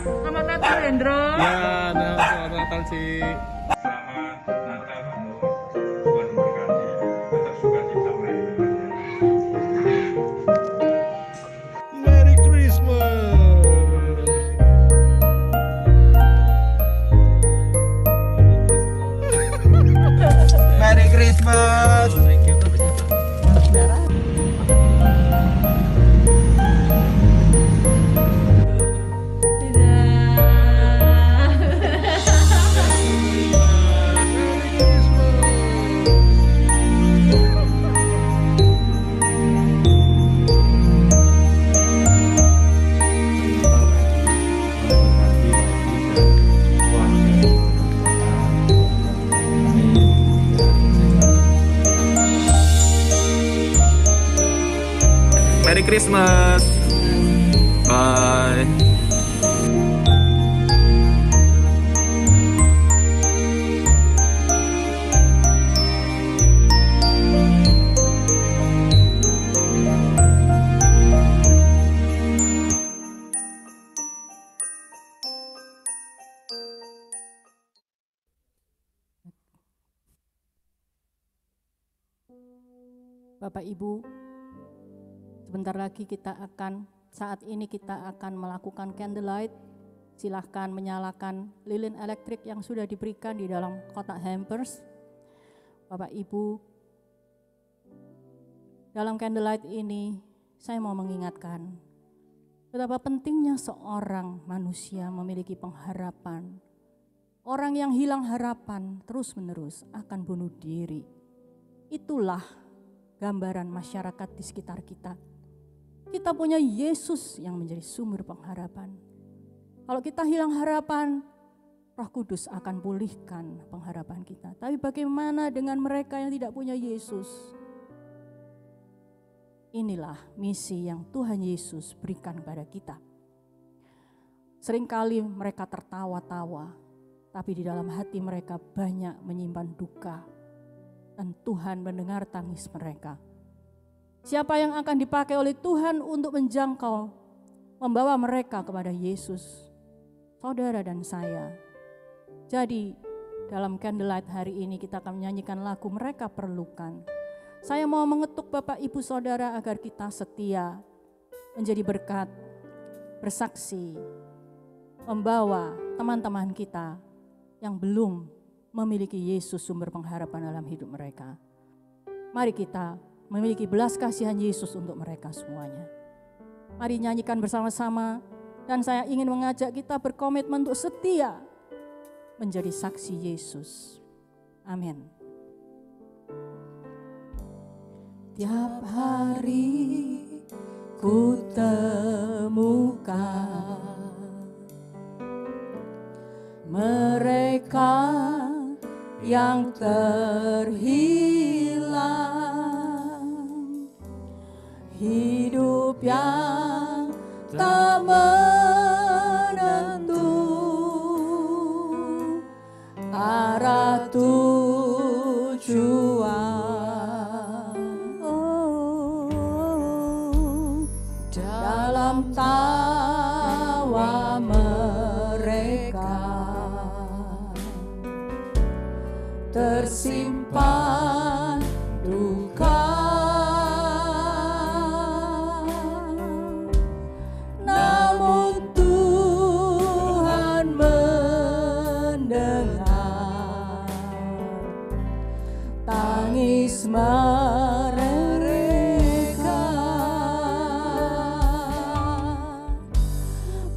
Selamat Natal, Hendro. Ya, selamat Natal, Cik. Selamat Natal untuk Tuhan memberkati, tetap sukacita merayakannya. Merry Christmas. Merry Christmas. Thank you. Merry Christmas. Bye. Bapak Ibu, sebentar lagi saat ini kita akan melakukan candlelight. Silahkan menyalakan lilin elektrik yang sudah diberikan di dalam kotak hampers. Bapak Ibu, dalam candlelight ini saya mau mengingatkan betapa pentingnya seorang manusia memiliki pengharapan. Orang yang hilang harapan terus-menerus akan bunuh diri. Itulah gambaran masyarakat di sekitar kita. Kita punya Yesus yang menjadi sumber pengharapan. Kalau kita hilang harapan, Roh Kudus akan pulihkan pengharapan kita. Tapi bagaimana dengan mereka yang tidak punya Yesus? Inilah misi yang Tuhan Yesus berikan kepada kita. Seringkali mereka tertawa-tawa, tapi di dalam hati mereka banyak menyimpan duka. Dan Tuhan mendengar tangis mereka. Siapa yang akan dipakai oleh Tuhan untuk menjangkau, membawa mereka kepada Yesus? Saudara dan saya. Jadi dalam candlelight hari ini kita akan menyanyikan lagu Mereka Perlukan. Saya mau mengetuk Bapak Ibu Saudara agar kita setia, menjadi berkat, bersaksi, membawa teman-teman kita yang belum memiliki Yesus sumber pengharapan dalam hidup mereka. Mari kita memiliki belas kasihan Yesus untuk mereka semuanya. Mari nyanyikan bersama-sama. Dan saya ingin mengajak kita berkomitmen untuk setia menjadi saksi Yesus. Amin. Tiap hari ku temukan mereka yang terhilang, hidup yang tak menentu, arah tujuan. Dalam tawa mereka tersimpan duka.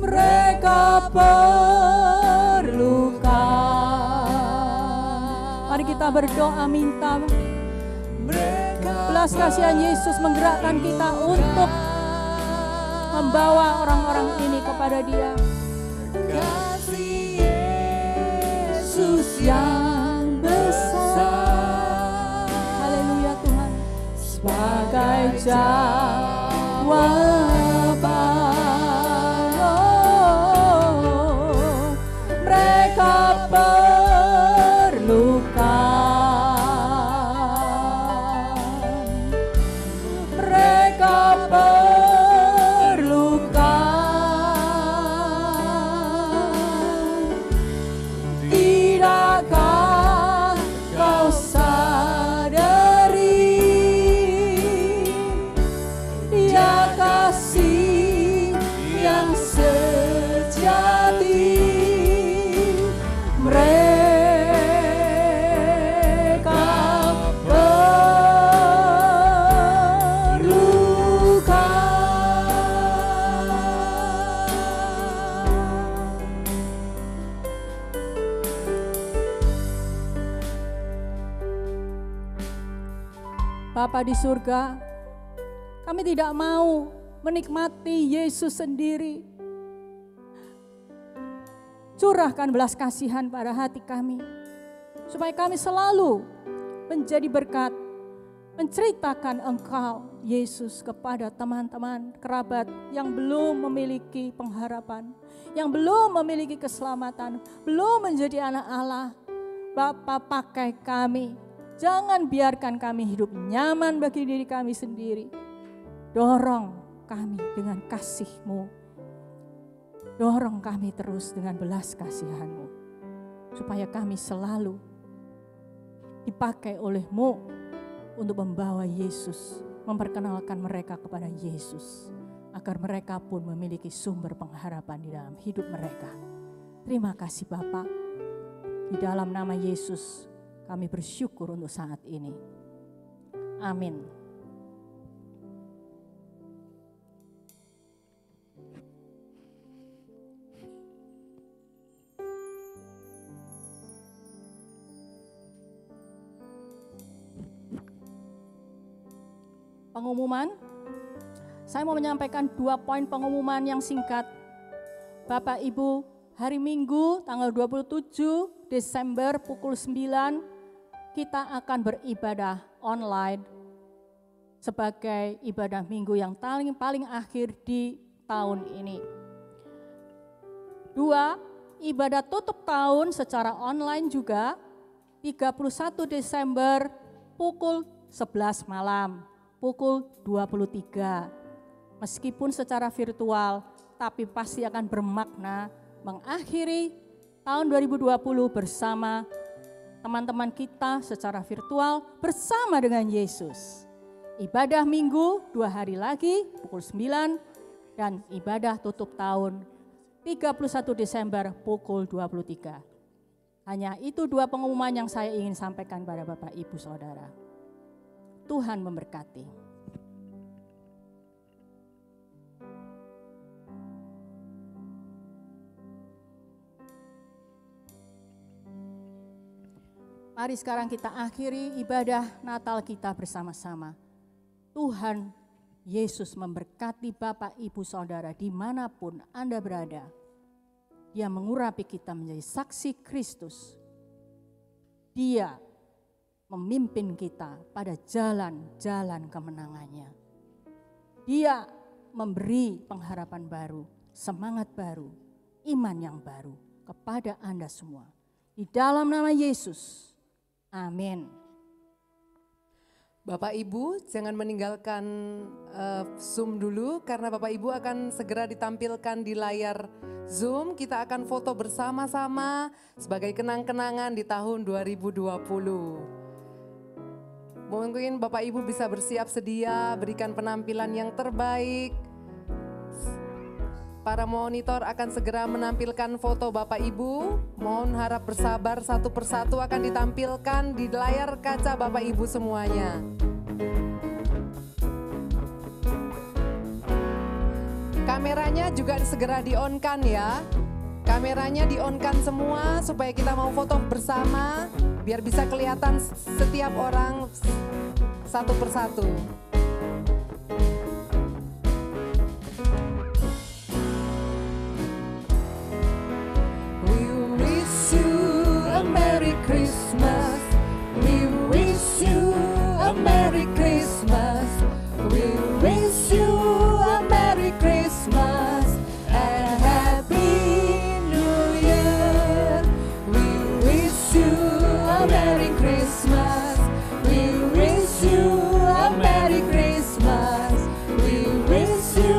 Mereka perlukan. Mari kita berdoa minta belas kasihan Yesus menggerakkan kita untuk membawa orang-orang ini kepada Dia. Kasih Yesus yang besar, haleluya Tuhan, sebagai jawaban. Mereka perlukan, mereka perlukan. Tidakkah kau sadari Dia kasih yang sejati? Bapa di surga, kami tidak mau menikmati Yesus sendiri. Curahkan belas kasihan pada hati kami, supaya kami selalu menjadi berkat, menceritakan Engkau, Yesus, kepada teman-teman, kerabat yang belum memiliki pengharapan, yang belum memiliki keselamatan, belum menjadi anak Allah. Bapa, pakai kami. Jangan biarkan kami hidup nyaman bagi diri kami sendiri. Dorong kami dengan kasih-Mu. Dorong kami terus dengan belas kasihan-Mu. Supaya kami selalu dipakai oleh-Mu untuk membawa Yesus, memperkenalkan mereka kepada Yesus, agar mereka pun memiliki sumber pengharapan di dalam hidup mereka. Terima kasih Bapa. Di dalam nama Yesus kami bersyukur untuk saat ini. Amin. Pengumuman, saya mau menyampaikan 2 poin pengumuman yang singkat. Bapak Ibu, hari Minggu tanggal 27 Desember pukul 9 kita akan beribadah online sebagai ibadah minggu yang paling akhir di tahun ini. 2, ibadah tutup tahun secara online juga 31 Desember pukul 11 malam. Pukul 23, meskipun secara virtual, tapi pasti akan bermakna mengakhiri tahun 2020 bersama teman-teman kita secara virtual bersama dengan Yesus. Ibadah minggu 2 hari lagi pukul 9 dan ibadah tutup tahun 31 Desember pukul 23. Hanya itu 2 pengumuman yang saya ingin sampaikan pada Bapak Ibu Saudara. Tuhan memberkati. Mari sekarang kita akhiri ibadah Natal kita bersama-sama. Tuhan Yesus memberkati Bapak Ibu Saudara dimanapun Anda berada. Dia mengurapi kita menjadi saksi Kristus. Dia memimpin kita pada jalan-jalan kemenangannya. Dia memberi pengharapan baru, semangat baru, iman yang baru kepada Anda semua. Di dalam nama Yesus, amin. Bapak Ibu jangan meninggalkan Zoom dulu karena Bapak Ibu akan segera ditampilkan di layar Zoom. Kita akan foto bersama-sama sebagai kenang-kenangan di tahun 2020. Mungkin Bapak Ibu bisa bersiap sedia, berikan penampilan yang terbaik. Para monitor akan segera menampilkan foto Bapak Ibu. Mohon harap bersabar, satu persatu akan ditampilkan di layar kaca Bapak Ibu semuanya. Kameranya juga segera di-on-kan ya. Kameranya di-on-kan semua supaya kita mau foto bersama. Biar bisa kelihatan setiap orang satu persatu. We wish you a Merry Christmas. We wish you a Merry Christmas. We wish you a Merry Christmas and Happy New Year. We wish you a Merry Christmas. We wish you a Merry Christmas. We wish you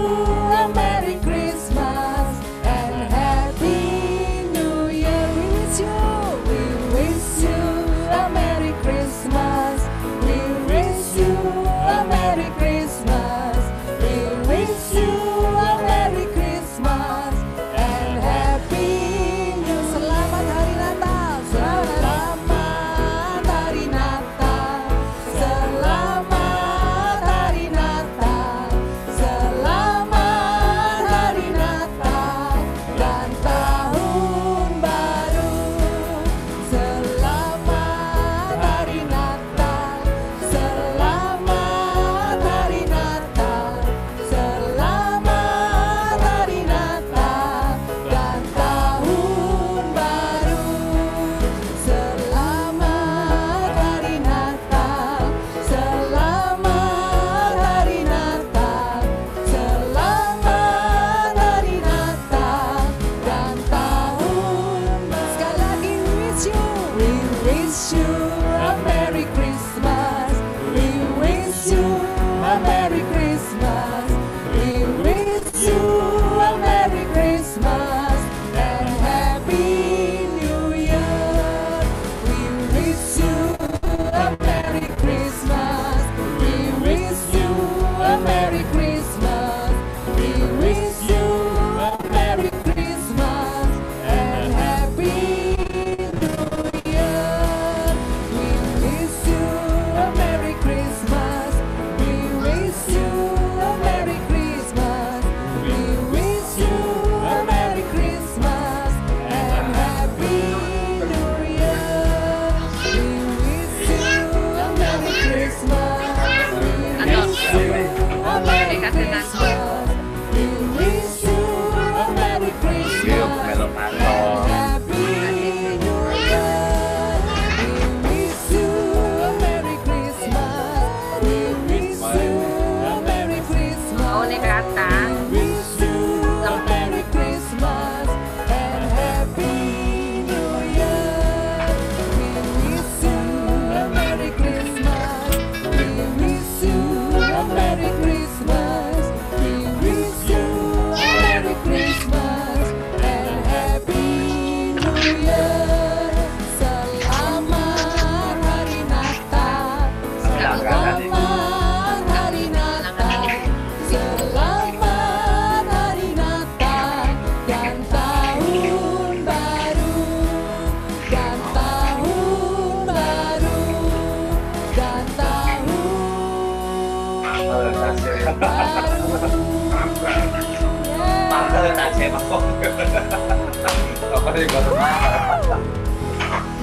a Merry Christmas and Happy New Year. We wish you a Merry Christmas. We wish you dekat denganku. Yuk, melo-melo. Oh, ini kata.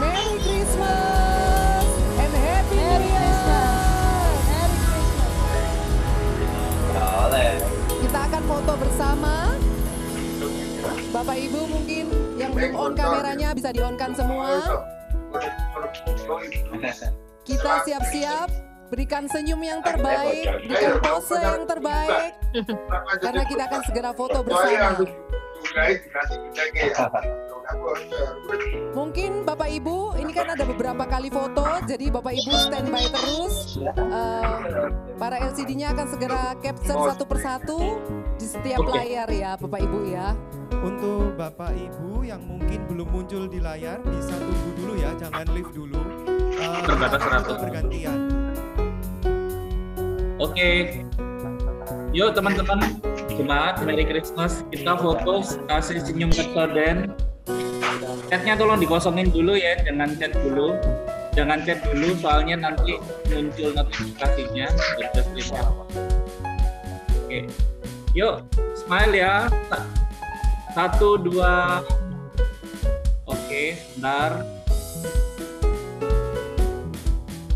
Merry Christmas and Happy New Year. Kita akan foto bersama. Bapak Ibu mungkin yang belum on kameranya bisa di-on-kan semua. Kita siap-siap berikan senyum yang terbaik, berikan pose yang terbaik, karena kita akan segera foto bersama. Mungkin Bapak Ibu, ini kan ada beberapa kali foto, jadi Bapak Ibu standby terus. Para LCD-nya akan segera capture satu persatu di setiap layar ya Bapak Ibu ya. Untuk Bapak Ibu yang mungkin belum muncul di layar, bisa tunggu dulu ya, jangan live dulu. Terbatas 100. Bergantian. Oke. Yuk teman-teman, jemaat, Merry Christmas. Kita foto kasih senyum ke Soden. Chatnya tolong dikosongin dulu ya, jangan chat dulu. Jangan chat dulu, soalnya nanti muncul notifikasinya. Oke. Yuk, smile ya. 1, 2. Oke, bentar.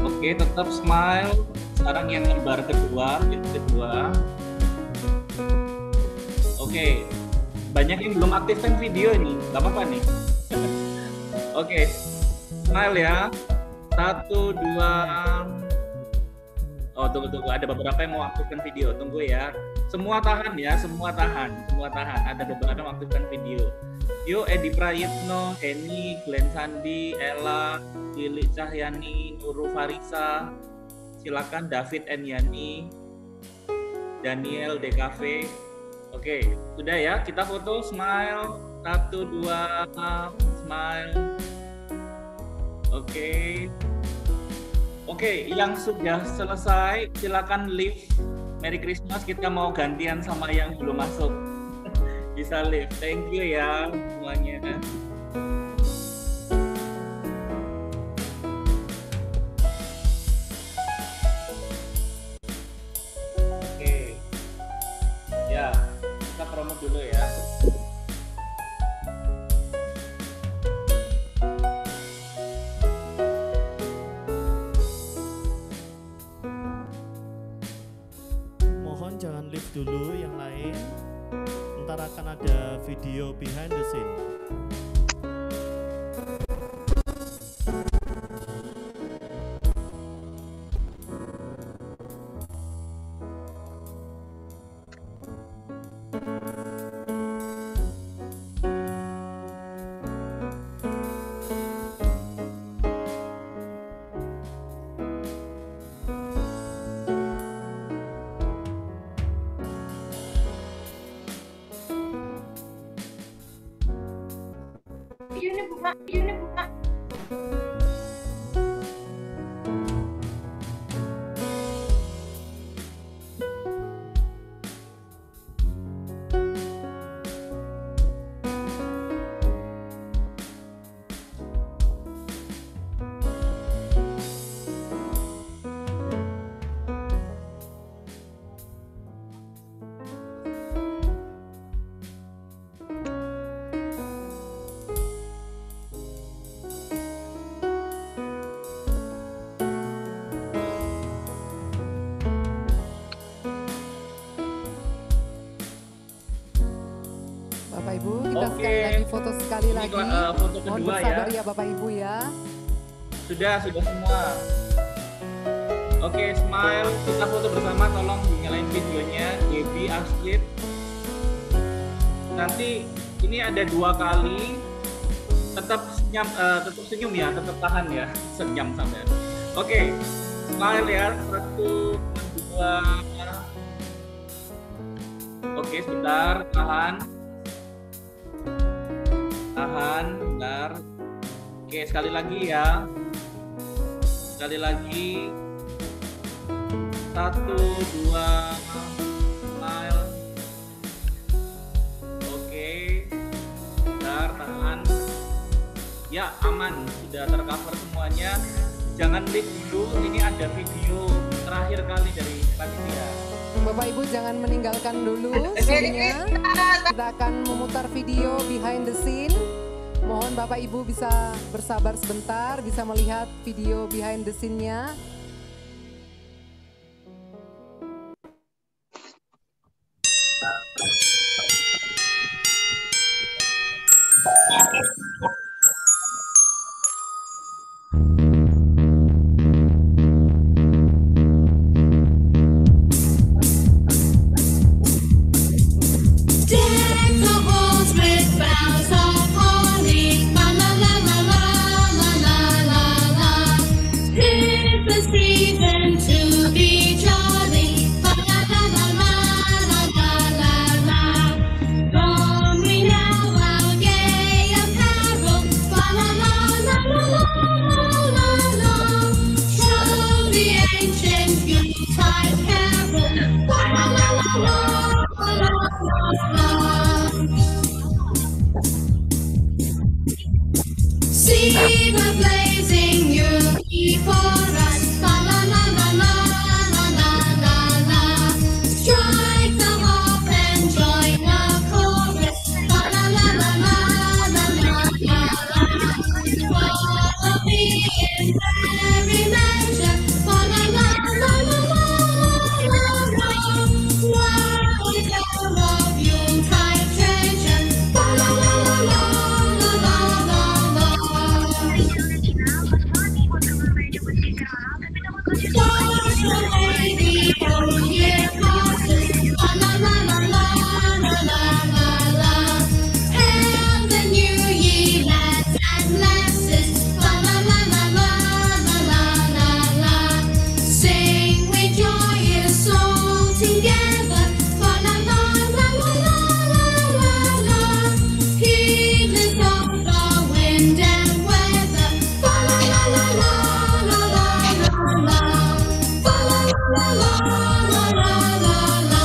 Oke, tetap smile. Sekarang yang lembar kedua, Oke, banyak yang belum aktifkan video ini, nggak apa-apa nih. Oke, smile ya. 1, 2. Oh, tunggu. Ada beberapa yang mau aktifkan video, tunggu ya. Semua tahan ya, semua tahan. Ada beberapa yang mau aktifkan video. Yuk, Edi Prayitno, Henny, Glenn Sandi, Ella, Lili Cahyani, Nurul Farisa. Silakan David N. Yani, Daniel DKV. Oke, sudah ya, kita foto, smile. 1, 2, smile. Oke, yang sudah selesai silakan leave. Merry Christmas, kita mau gantian sama yang belum masuk. Bisa leave. Thank you ya semuanya. Ya, kita promo dulu ya. Mohon jangan live dulu yang lain. Ntar akan ada video behind the scene. Ini buka. Ibu. Kita Oke. sekali lagi foto sekali Ini, lagi. foto Mohon kedua bersabar ya. ya Bapak Ibu ya. Sudah semua. Oke, smile. Kita foto bersama, tolong nyalain videonya. Gaby, Astrid. Nanti ini ada 2 kali. Tetap senyum ya, tetap tahan ya. Senyum sampai. Oke, smile ya. 1, 2. Oke, sebentar, tahan. Tahan, bentar. Oke, sekali lagi ya. Sekali lagi. 1, 2, smile. Oke, bentar, tahan. Ya, aman, sudah tercover semuanya. Jangan leave dulu, ini ada video terakhir kali dari panitia. Bapak Ibu jangan meninggalkan dulu scene-nya. Kita akan memutar video behind the scene. Mohon Bapak Ibu bisa bersabar sebentar, bisa melihat video behind the scene-nya. Deck the halls with boughs of holly, la la la la la la la la la. Pip the season to be jolly, la la la la la la la la. Long we now our gay apparel, la la la la la la la la. Show the ancient Yuletide carol, la la la la la. See the blazing you keep for us, la la la la la la la la la. Strike the harp and join the chorus, la la la la la la la la la. Follow me in merry measure, la la la la la la la la. Wow, we love Yuletide treasure, la la la la la la la la la. Stars away the old year passes, la la la la la la la la la. Hail the new year, lads and lasses, la la la la la la la la la. Sing with joyous all together, la la la la la la la la. Heedless of the wind and weather, la la la la la la la la la. La la la la la la la la.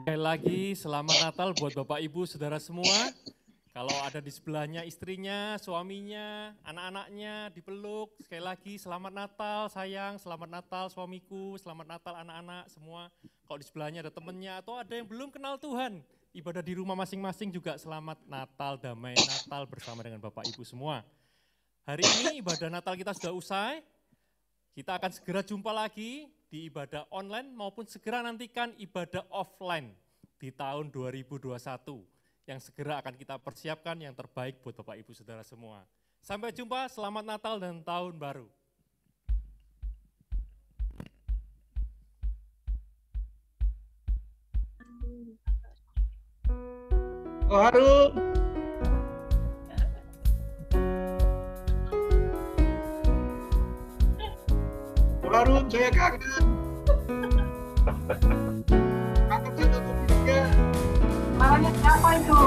Sekali lagi selamat Natal buat Bapak Ibu Saudara semua. Kalau ada di sebelahnya istrinya, suaminya, anak-anaknya dipeluk. Sekali lagi selamat Natal sayang, selamat Natal suamiku, selamat Natal anak-anak semua. Kalau di sebelahnya ada temennya atau ada yang belum kenal Tuhan, ibadah di rumah masing-masing juga selamat Natal, damai Natal bersama dengan Bapak Ibu semua. Hari ini ibadah Natal kita sudah usai. Kita akan segera jumpa lagi di ibadah online maupun segera nantikan ibadah offline di tahun 2021 yang segera akan kita persiapkan yang terbaik buat Bapak Ibu Saudara semua. Sampai jumpa, selamat Natal dan Tahun Baru. Baru. Baru saya kangen. Aku kangen juga. Marahnya siapa itu?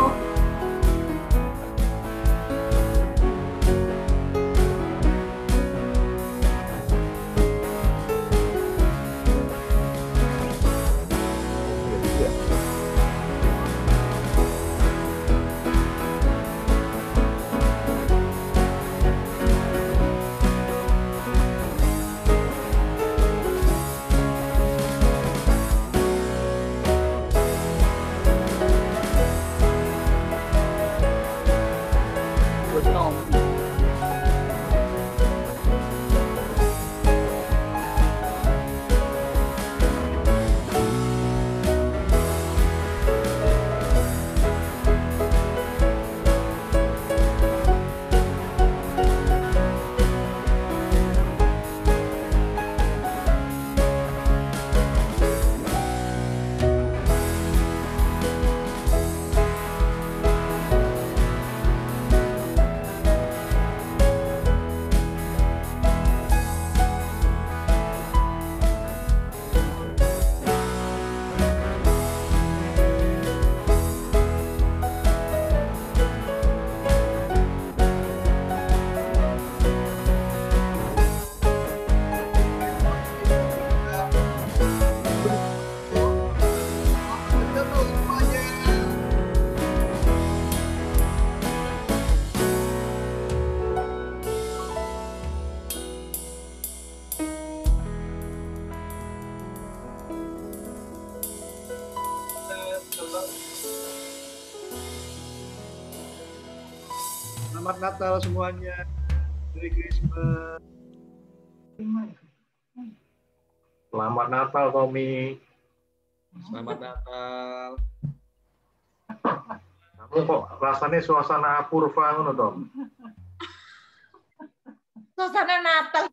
Selamat Natal semuanya. Merry Christmas. Selamat Natal, Tommy. Selamat Natal. Kamu kok rasanya suasana apurva ngono, Tom? Suasana Natal.